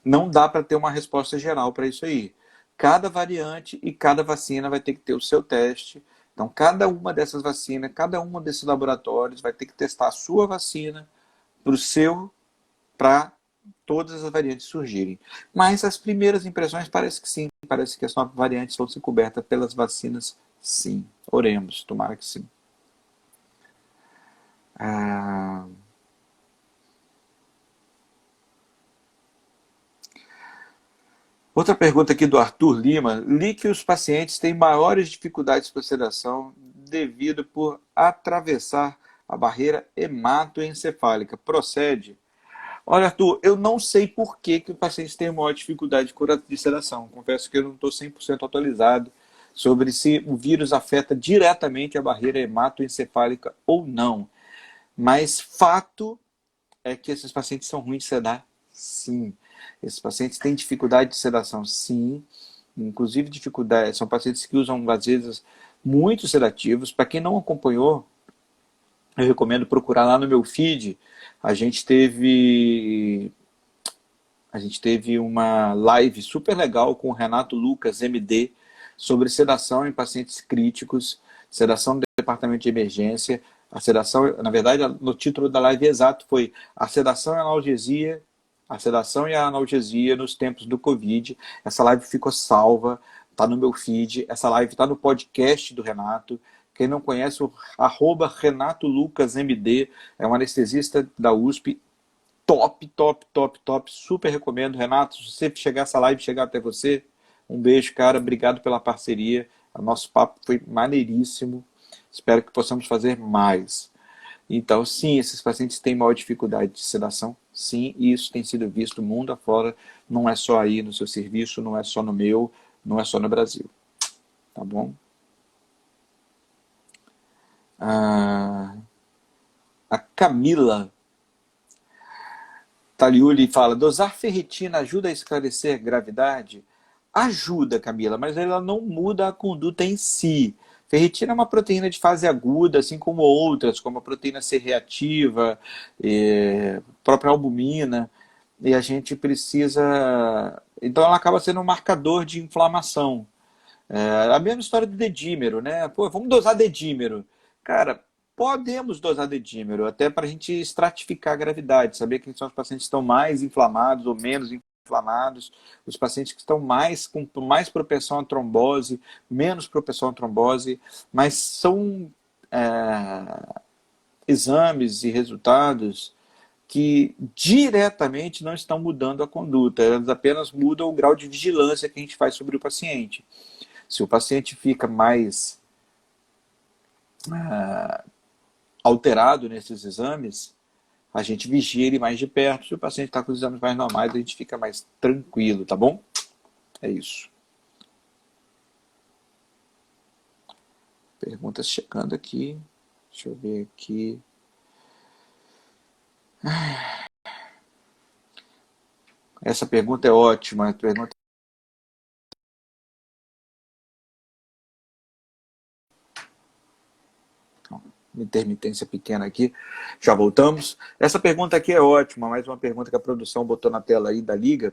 não dá para ter uma resposta geral para isso aí. Cada variante e cada vacina vai ter que ter o seu teste. Então, cada uma dessas vacinas, cada um desses laboratórios vai ter que testar a sua vacina para todas as variantes surgirem. Mas as primeiras impressões parece que sim, parece que as novas variantes vão ser cobertas pelas vacinas, sim. Oremos, tomara que sim. Outra pergunta aqui do Arthur Lima. Li que os pacientes têm maiores dificuldades para sedação devido por atravessar a barreira hematoencefálica. Procede? Olha, Arthur, eu não sei por que os pacientes têm maior dificuldade de sedação. Confesso que eu não estou 100% atualizado sobre se o vírus afeta diretamente a barreira hematoencefálica ou não. Mas fato é que esses pacientes são ruins de sedar, Sim. Esses pacientes têm dificuldade de sedação? Sim. Inclusive, dificuldade, são pacientes que usam, às vezes, muitos sedativos. Para quem não acompanhou, eu recomendo procurar lá no meu feed. A gente teve, a gente teve uma live super legal com o Renato Lucas, MD, sobre sedação em pacientes críticos, sedação no departamento de emergência. A sedação, na verdade, no título da live exato foi a sedação e a analgesia nos tempos do Covid. Essa live ficou salva, está no meu feed. Essa live está no podcast do Renato. Quem não conhece, o Renato Lucas MD, é um anestesista da USP. Top, top, top, top. Super recomendo, Renato. Se você chegar essa live, chegar até você, um beijo, cara. Obrigado pela parceria. O nosso papo foi maneiríssimo. Espero que possamos fazer mais. Então, sim, esses pacientes têm maior dificuldade de sedação. Sim, e isso tem sido visto mundo afora. Não é só aí no seu serviço, não é só no meu, não é só no Brasil. Tá bom? Ah, a Camila Taliuli fala, dosar ferritina ajuda a esclarecer gravidade? Ajuda, Camila, mas ela não muda a conduta em si. Ferritina é uma proteína de fase aguda, assim como outras, como a proteína C reativa, própria albumina, e a gente precisa... Então ela acaba sendo um marcador de inflamação. A mesma história do dedímero, né? Pô, vamos dosar dedímero. Cara, podemos dosar dedímero, até para a gente estratificar a gravidade, saber quem são os pacientes que estão mais inflamados ou menos inflamados, os pacientes que estão com mais propensão a trombose, menos propensão a trombose, mas são exames e resultados que diretamente não estão mudando a conduta, elas apenas mudam o grau de vigilância que a gente faz sobre o paciente. Se o paciente fica mais alterado nesses exames, a gente vigia ele mais de perto. Se o paciente está com os exames mais normais, a gente fica mais tranquilo, tá bom? É isso. Perguntas chegando aqui. Deixa eu ver aqui. Essa pergunta é ótima. A pergunta intermitência pequena aqui. Já voltamos. Essa pergunta aqui é ótima, mais uma pergunta que a produção botou na tela aí da Liga.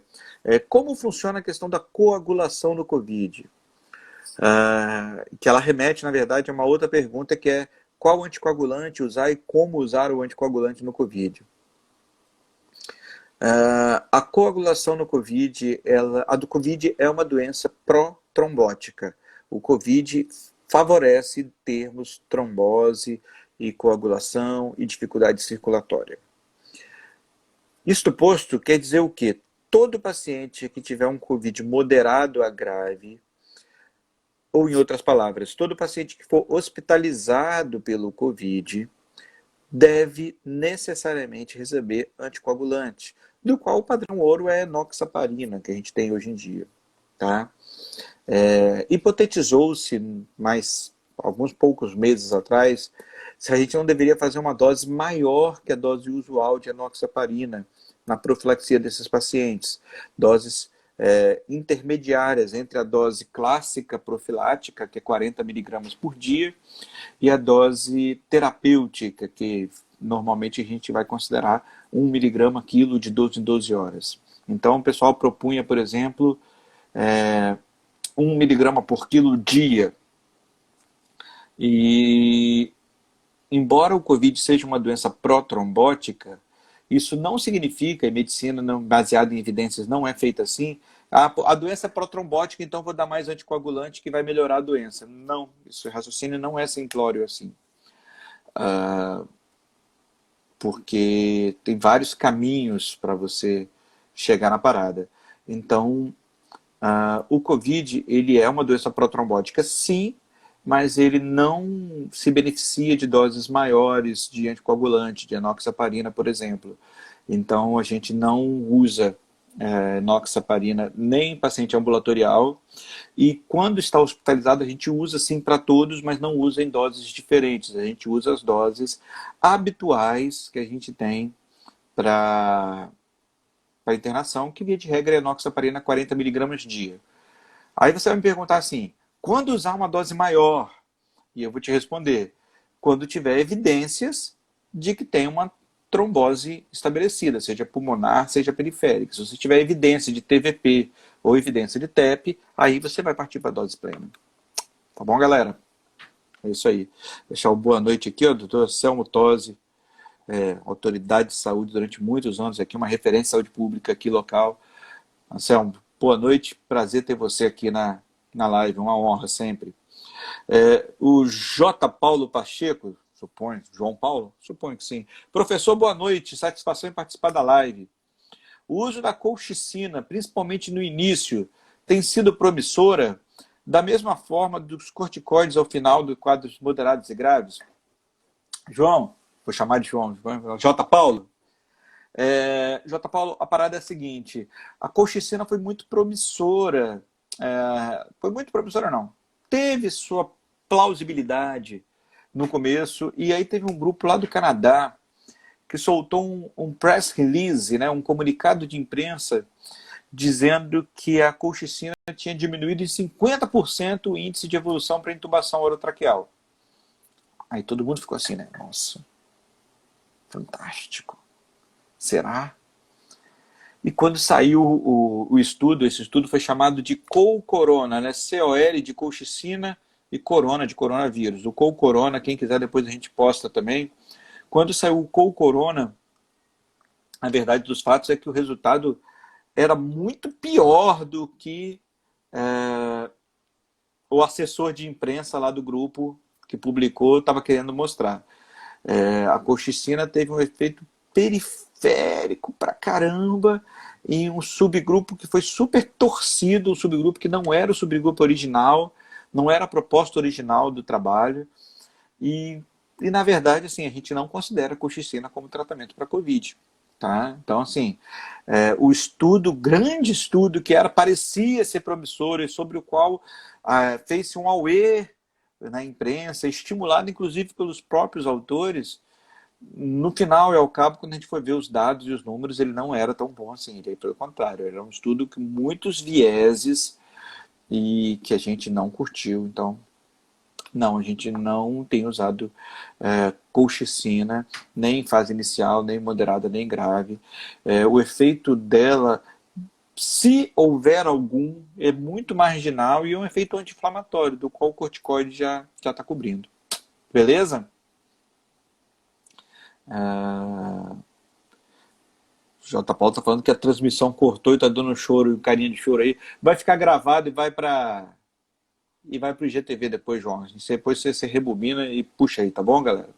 Como funciona a questão da coagulação no Covid? Que ela remete, na verdade, a uma outra pergunta que é qual anticoagulante usar e como usar o anticoagulante no Covid. A coagulação no Covid, a do Covid é uma doença pró-trombótica. O Covid favorece termos trombose e coagulação e dificuldade circulatória. Isto posto, quer dizer o quê? Todo paciente que tiver um Covid moderado a grave, ou em outras palavras, todo paciente que for hospitalizado pelo Covid deve necessariamente receber anticoagulante, do qual o padrão ouro é enoxaparina, que a gente tem hoje em dia. Tá? Hipotetizou-se, mais alguns poucos meses atrás, se a gente não deveria fazer uma dose maior que a dose usual de enoxaparina na profilaxia desses pacientes. Doses intermediárias entre a dose clássica profilática, que é 40 miligramas por dia, e a dose terapêutica, que normalmente a gente vai considerar 1 miligrama quilo de 12 em 12 horas. Então o pessoal propunha, por exemplo, 1 miligrama por quilo dia. E embora o Covid seja uma doença protrombótica, isso não significa, e medicina baseada em evidências não é feita assim, a doença é protrombótica, então vou dar mais anticoagulante que vai melhorar a doença. Não, esse raciocínio não é simplório assim. Porque tem vários caminhos para você chegar na parada. Então, o Covid, ele é uma doença protrombótica, sim, mas ele não se beneficia de doses maiores de anticoagulante, de enoxaparina, por exemplo. Então, a gente não usa enoxaparina nem em paciente ambulatorial, e quando está hospitalizado a gente usa sim para todos, mas não usa em doses diferentes. A gente usa as doses habituais que a gente tem para para internação, que via de regra é enoxaparina 40 miligramas dia. Aí você vai me perguntar assim, quando usar uma dose maior? E eu vou te responder, quando tiver evidências de que tem uma trombose estabelecida, seja pulmonar, seja periférica. Se você tiver evidência de TVP ou evidência de TEP, aí você vai partir para a dose plena. Tá bom, galera? É isso aí. Deixar uma boa noite aqui, ó, doutor Selmo Tosi, autoridade de saúde durante muitos anos aqui, uma referência de saúde pública aqui local. Anselmo, boa noite, prazer ter você aqui na live, uma honra sempre. O J. Paulo Pacheco, suponho, João Paulo? Suponho que sim. Professor, boa noite, satisfação em participar da live. O uso da colchicina, principalmente no início, tem sido promissora, da mesma forma dos corticoides ao final de quadros moderados e graves? João, vou chamar de João, J. Paulo. J. Paulo, a parada é a seguinte, a colchicina foi muito promissora, foi muito promissora não, teve sua plausibilidade no começo, e aí teve um grupo lá do Canadá que soltou um press release, né, um comunicado de imprensa, dizendo que a colchicina tinha diminuído em 50% o índice de evolução para intubação orotraqueal. Aí todo mundo ficou assim, né? Nossa, fantástico. Será? E quando saiu o estudo, esse estudo foi chamado de COL-Corona, né? COL de colchicina e corona de coronavírus. O COL-Corona, quem quiser depois a gente posta também. Quando saiu o COL-Corona, a verdade dos fatos é que o resultado era muito pior do que o assessor de imprensa lá do grupo que publicou estava querendo mostrar. A colchicina teve um efeito periférico pra caramba em um subgrupo que foi super torcido, um subgrupo que não era o subgrupo original, não era a proposta original do trabalho, e na verdade, assim, a gente não considera a colchicina como tratamento para Covid. Tá? Então, assim, o estudo, grande estudo, que parecia ser promissor e sobre o qual fez-se um auê na imprensa, estimulado inclusive pelos próprios autores, no final e ao cabo, quando a gente foi ver os dados e os números, ele não era tão bom assim, ele, pelo contrário, era um estudo com muitos vieses e que a gente não curtiu. Então, não, a gente não tem usado colchicina, nem em fase inicial, nem moderada, nem grave. O efeito dela, se houver algum, é muito marginal e é um efeito anti-inflamatório, do qual o corticoide já está cobrindo. Beleza? J. Paulo está falando que a transmissão cortou e está dando choro, carinha de choro aí. Vai ficar gravado e vai para o IGTV depois, João. Depois você rebobina e puxa aí, tá bom, galera?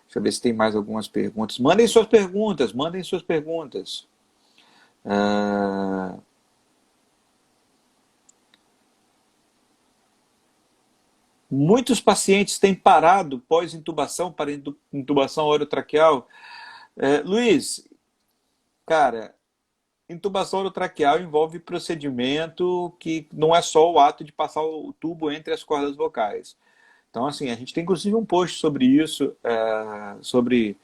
Deixa eu ver se tem mais algumas perguntas. Mandem suas perguntas, mandem suas perguntas. Muitos pacientes têm parado pós-intubação para intubação orotraqueal. Luiz, cara, intubação orotraqueal envolve procedimento que não é só o ato de passar o tubo entre as cordas vocais. Então, assim, a gente tem inclusive um post sobre isso, sobre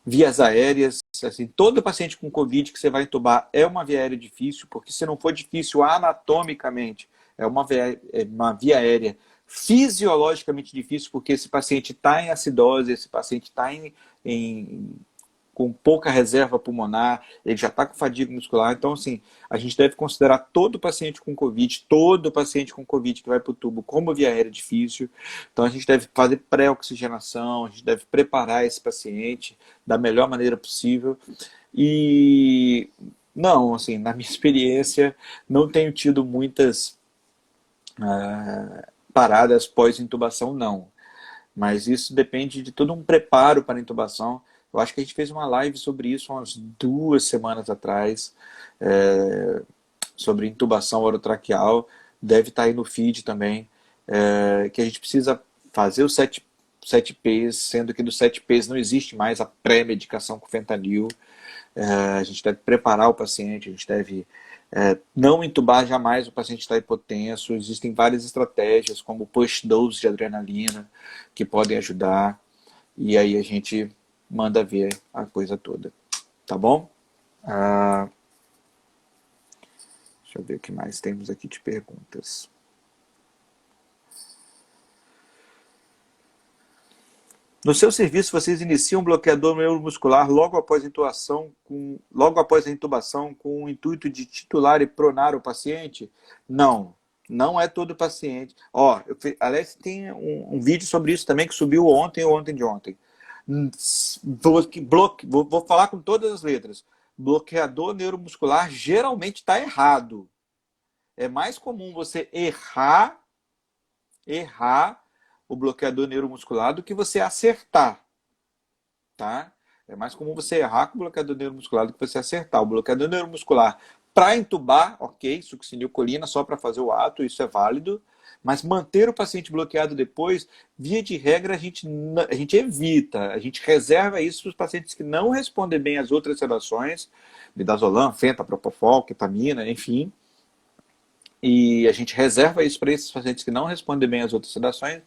vias aéreas. Assim, todo paciente com Covid que você vai intubar é uma via aérea difícil, porque se não for difícil anatomicamente, é uma via aérea fisiologicamente difícil, porque esse paciente está em acidose, esse paciente está com pouca reserva pulmonar, ele já está com fadiga muscular. Então, assim, a gente deve considerar todo paciente com Covid que vai para o tubo como via aérea difícil. Então, a gente deve fazer pré-oxigenação, a gente deve preparar esse paciente da melhor maneira possível. E, não, assim, na minha experiência, não tenho tido muitas paradas pós-intubação, não. Mas isso depende de todo um preparo para a intubação. Eu acho que a gente fez uma live sobre isso umas 2 semanas atrás, sobre intubação orotraqueal, deve estar aí no feed também, que a gente precisa fazer os 7Ps, sendo que dos 7Ps não existe mais a pré-medicação com fentanil. A gente deve preparar o paciente, a gente deve não intubar jamais o paciente está hipotenso. Existem várias estratégias, como push dose de adrenalina, que podem ajudar, e aí a gente manda ver a coisa toda, tá bom? Deixa eu ver o que mais temos aqui de perguntas. No seu serviço, vocês iniciam um bloqueador neuromuscular logo após a intubação com o intuito de titular e pronar o paciente? Não, não é todo paciente. Ó, aliás, tem um vídeo sobre isso também que subiu ontem ou ontem de ontem. Vou falar com todas as letras. Bloqueador neuromuscular geralmente está errado. É mais comum você errar o bloqueador neuromuscular do que você acertar, tá? É mais comum você errar com o bloqueador neuromuscular do que você acertar. O bloqueador neuromuscular para entubar, ok, succinilcolina só para fazer o ato, isso é válido, mas manter o paciente bloqueado depois, via de regra, a gente evita, a gente reserva isso para os pacientes que não respondem bem às outras sedações, midazolam, fenta, propofol, ketamina, enfim, e a gente reserva isso para esses pacientes que não respondem bem às outras sedações,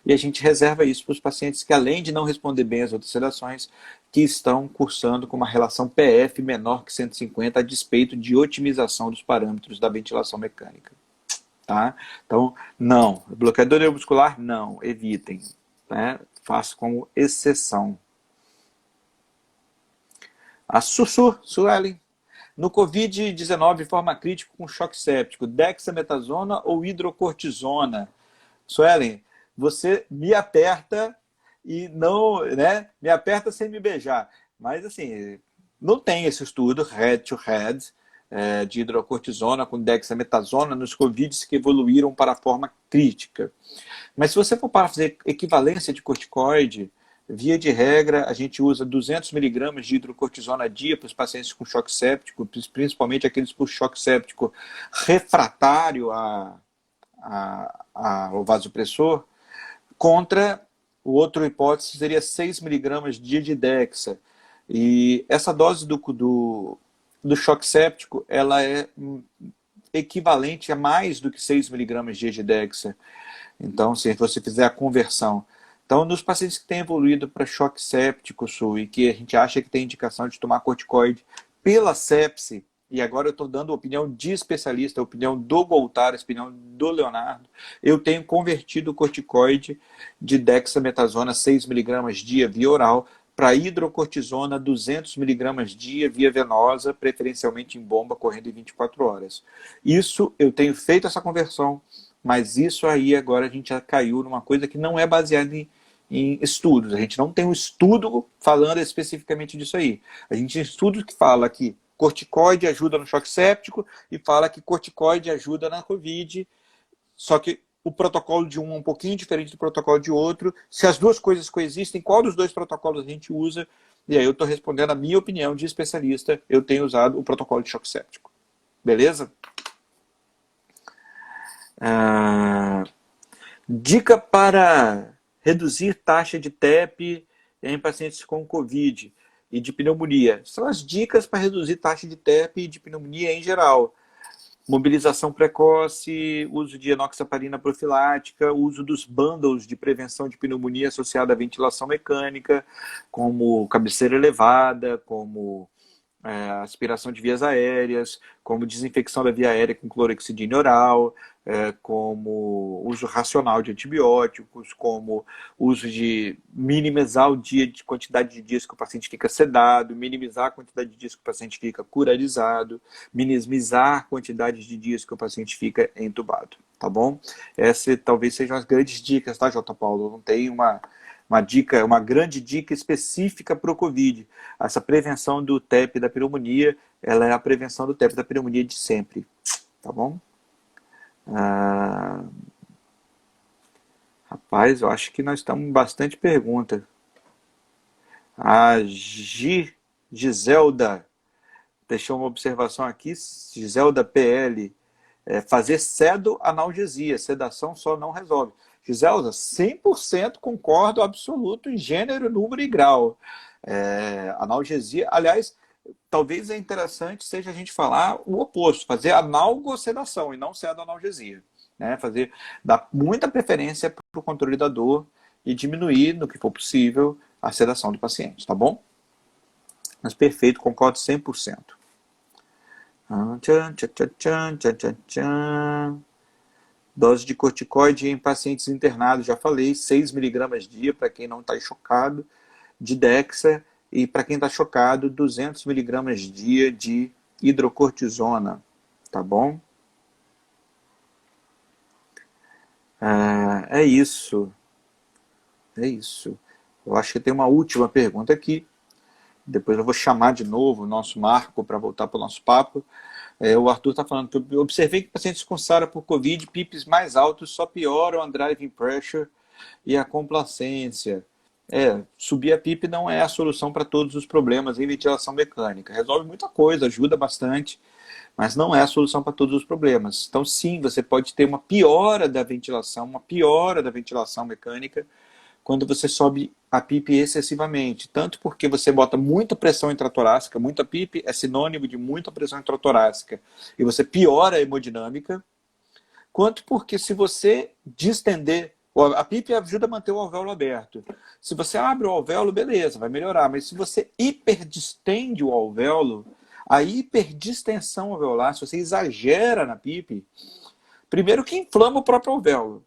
e a gente reserva isso para os pacientes que, além de não responder bem às outras sedações, que estão cursando com uma relação PF menor que 150, a despeito de otimização dos parâmetros da ventilação mecânica. Tá? Então, não. Bloqueador neuromuscular, não. Evitem. Né? Faço como exceção. A Suelen. No Covid-19, forma crítica com choque séptico, dexametasona ou hidrocortisona? Suelen, você me aperta e não, né? Me aperta sem me beijar. Mas, assim, não tem esse estudo head-to-head de hidrocortisona com dexametasona nos Covids que evoluíram para a forma crítica. Mas se você for para fazer equivalência de corticoide, via de regra, a gente usa 200 miligramas de hidrocortisona dia para os pacientes com choque séptico, principalmente aqueles com choque séptico refratário ao vasopressor, contra o outro hipótese seria 6 miligramas dia de dexa. E essa dose do choque séptico, ela é equivalente a mais do que 6 miligramas dia de dexa. Então, se você fizer a conversão. Então, nos pacientes que têm evoluído para choque séptico, e que a gente acha que tem indicação de tomar corticoide pela sepse, e agora eu estou dando a opinião de especialista, a opinião do Goltar, a opinião do Leonardo, eu tenho convertido o corticoide de dexametasona 6 miligramas dia via oral para hidrocortisona 200 miligramas dia via venosa, preferencialmente em bomba, correndo em 24 horas. Isso, eu tenho feito essa conversão, mas isso aí agora a gente já caiu numa coisa que não é baseada em estudos. A gente não tem um estudo falando especificamente disso aí. A gente tem estudos que fala que corticoide ajuda no choque séptico e fala que corticoide ajuda na Covid, só que o protocolo de um é um pouquinho diferente do protocolo de outro. Se as duas coisas coexistem, qual dos dois protocolos a gente usa? E aí eu estou respondendo a minha opinião de especialista. Eu tenho usado o protocolo de choque séptico. Beleza? Dica para reduzir taxa de TEP em pacientes com Covid e de pneumonia. São as dicas para reduzir taxa de TEP e de pneumonia em geral. Mobilização precoce, uso de enoxaparina profilática, uso dos bundles de prevenção de pneumonia associada à ventilação mecânica, como cabeceira elevada, como aspiração de vias aéreas, como desinfecção da via aérea com clorexidina oral, como uso racional de antibióticos, como uso de minimizar o dia de quantidade de dias que o paciente fica sedado, minimizar a quantidade de dias que o paciente fica curarizado, minimizar a quantidade de dias que o paciente fica entubado, tá bom? Essas talvez sejam as grandes dicas, tá, J. Paulo? Não tem uma grande dica específica para o Covid. Essa prevenção do TEP da pneumonia, ela é a prevenção do TEP da pneumonia de sempre, tá bom? Rapaz, eu acho que nós estamos com bastante pergunta. A Giselda deixou uma observação aqui, Giselda PL, fazer analgesia, sedação só não resolve. Giselda, 100% concordo, absoluto, em gênero, número e grau. Analgesia, aliás, talvez é interessante seja a gente falar o oposto, fazer analgosedação e não analgesia. Né? Dar muita preferência para o controle da dor e diminuir, no que for possível, a sedação do paciente, tá bom? Mas perfeito, concordo 100%. Tchan, tchan, tchan, tchan, tchan, tchan, tchan. Dose de corticoide em pacientes internados, já falei, 6 miligramas dia para quem não está chocado, de Dexa, e para quem está chocado, 200 miligramas dia de hidrocortisona, tá bom? É isso, é isso. Eu acho que tem uma última pergunta aqui, depois eu vou chamar de novo o nosso Marco para voltar para o nosso papo. O Arthur está falando que eu observei que pacientes com SARA por Covid, PIPs mais altos só pioram a driving pressure e a complacência. Subir a PIP não é a solução para todos os problemas em ventilação mecânica. Resolve muita coisa, ajuda bastante, mas não é a solução para todos os problemas. Então, sim, você pode ter uma piora da ventilação mecânica, quando você sobe a PIP excessivamente. Tanto porque você bota muita pressão intratorácica, muita PIP é sinônimo de muita pressão intratorácica, e você piora a hemodinâmica, quanto porque se você distender, a PIP ajuda a manter o alvéolo aberto. Se você abre o alvéolo, beleza, vai melhorar, mas se você hiperdistende o alvéolo, a hiperdistensão alveolar, se você exagera na PIP, primeiro que inflama o próprio alvéolo.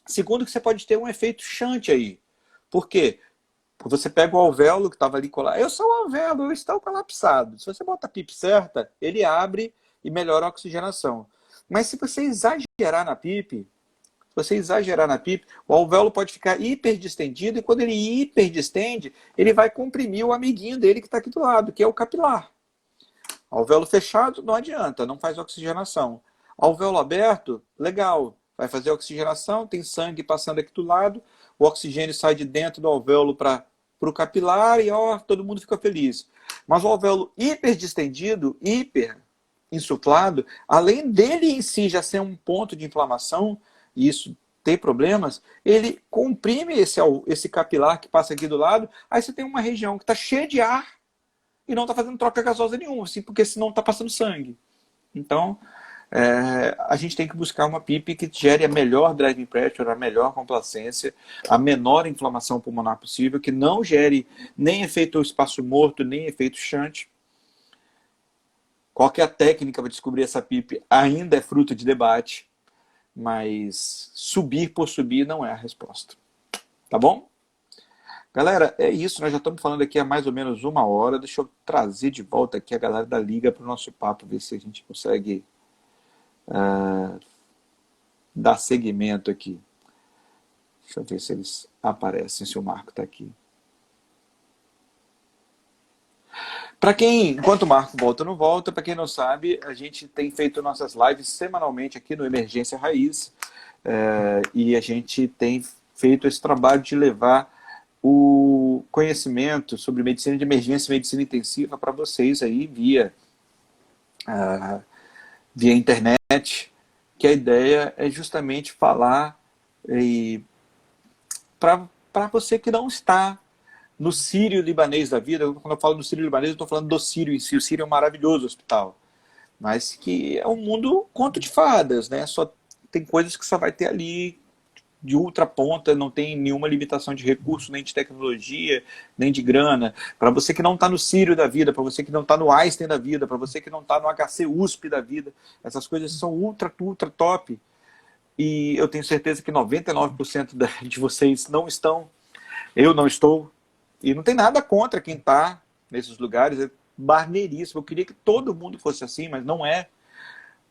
Segundo, que você pode ter um efeito shunt aí. Por quê? Porque você pega o alvéolo que estava ali colado. Eu sou o alvéolo, eu estou colapsado. Se você bota a PIP certa, ele abre e melhora a oxigenação. Mas se você exagerar na PIP, o alvéolo pode ficar hiperdistendido, e quando ele hiperdistende, ele vai comprimir o amiguinho dele que está aqui do lado, que é o capilar. Alvéolo fechado, não adianta, não faz oxigenação. Alvéolo aberto, legal. Vai fazer oxigenação, tem sangue passando aqui do lado, o oxigênio sai de dentro do alvéolo para o capilar e todo mundo fica feliz. Mas o alvéolo hiperdistendido, insuflado, além dele em si já ser um ponto de inflamação, e isso tem problemas, ele comprime esse capilar que passa aqui do lado, aí você tem uma região que está cheia de ar e não está fazendo troca gasosa nenhuma, assim, porque senão está passando sangue. Então, a gente tem que buscar uma PIP que gere a melhor driving pressure, a melhor complacência, a menor inflamação pulmonar possível, que não gere nem efeito espaço morto, nem efeito shunt. Qual que é a técnica para descobrir essa PIP ainda é fruto de debate, mas subir por subir não é a resposta. Tá bom? Galera, é isso, nós já estamos falando aqui há mais ou menos 1 hora. Deixa eu trazer de volta aqui a galera da Liga para o nosso papo, ver se a gente consegue dar seguimento aqui. Deixa eu ver se eles aparecem, se o Marco está aqui. Para quem, enquanto o Marco volta ou não volta, para quem não sabe, a gente tem feito nossas lives semanalmente aqui no Emergência Raiz, e a gente tem feito esse trabalho de levar o conhecimento sobre medicina de emergência e medicina intensiva para vocês aí via internet, que a ideia é justamente falar para você que não está no Sírio-Libanês da vida. Quando eu falo no Sírio-Libanês, eu estou falando do Sírio em si. O Sírio é um maravilhoso hospital, mas que é um mundo conto de fadas, né? Só tem coisas que só vai ter ali de ultra ponta, não tem nenhuma limitação de recurso, nem de tecnologia, nem de grana. Para você que não está no Sírio da vida, para você que não está no Einstein da vida, para você que não está no HC USP da vida, essas coisas são ultra top. E eu tenho certeza que 99% de vocês não estão. Eu não estou. E não tem nada contra quem está nesses lugares. É barneiríssimo. Eu queria que todo mundo fosse assim, mas não é.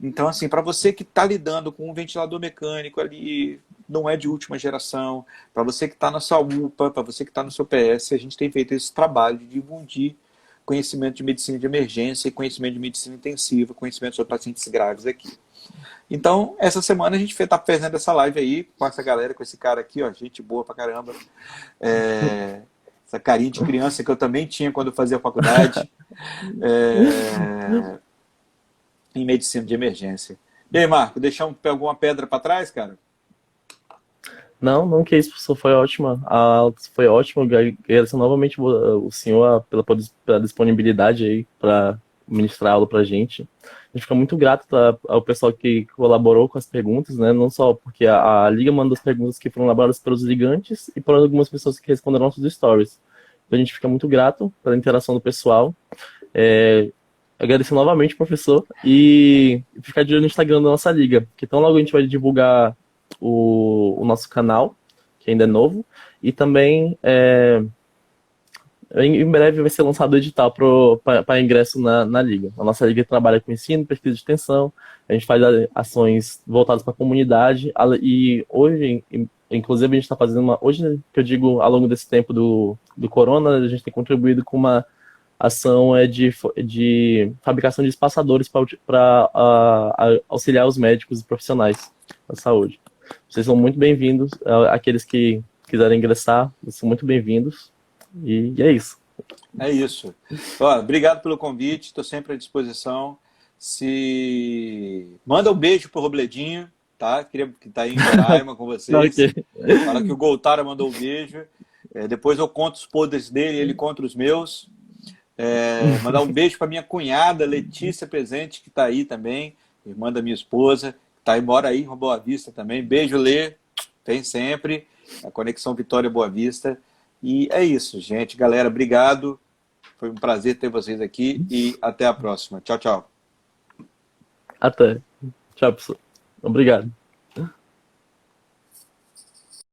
Então, assim, para você que está lidando com um ventilador mecânico ali, não é de última geração, para você que está na sua UPA, para você que está no seu PS, a gente tem feito esse trabalho de difundir conhecimento de medicina de emergência, conhecimento de medicina intensiva, conhecimento sobre pacientes graves aqui. Então, essa semana a gente está fazendo essa live aí com essa galera, com esse cara aqui, ó, gente boa pra caramba. Essa carinha de criança que eu também tinha quando eu fazia faculdade. Em medicina de emergência. E aí, Marco, deixar alguma pedra para trás, cara? Não, que isso, professor, foi ótima. Foi ótimo. Agradeço novamente o senhor pela disponibilidade aí para ministrar aula para a gente. A gente fica muito grato ao pessoal que colaborou com as perguntas, né? Não só porque a Liga mandou as perguntas que foram elaboradas pelos ligantes e por algumas pessoas que responderam nossos stories. Então a gente fica muito grato pela interação do pessoal. agradecer novamente, professor, e ficar de olho no Instagram da nossa liga, que tão logo a gente vai divulgar o nosso canal, que ainda é novo, e também em breve vai ser lançado o edital para ingresso na liga. A nossa liga trabalha com ensino, pesquisa de extensão, a gente faz ações voltadas para a comunidade, e hoje, inclusive, a gente está fazendo hoje, que eu digo, ao longo desse tempo do corona, a gente tem contribuído com uma ação de fabricação de espaçadores para auxiliar os médicos e profissionais da saúde. Vocês são muito bem-vindos, aqueles que quiserem ingressar, são muito bem-vindos, e é isso. É isso. Ó, obrigado pelo convite, estou sempre à disposição. Manda um beijo pro Robledinho, tá? Queria que tá aí em Roraima com vocês. Ok. Fala que o Goltara mandou um beijo. Depois eu conto os podres dele, ele conta os meus. Mandar um beijo para minha cunhada Letícia Presente, que está aí também, irmã da minha esposa, tá aí, mora aí em Boa Vista também. Beijo, Lê, tem sempre a Conexão Vitória Boa Vista. E é isso, gente. Galera, obrigado. Foi um prazer ter vocês aqui e até a próxima. Tchau, tchau. Até. Tchau, pessoal. Obrigado.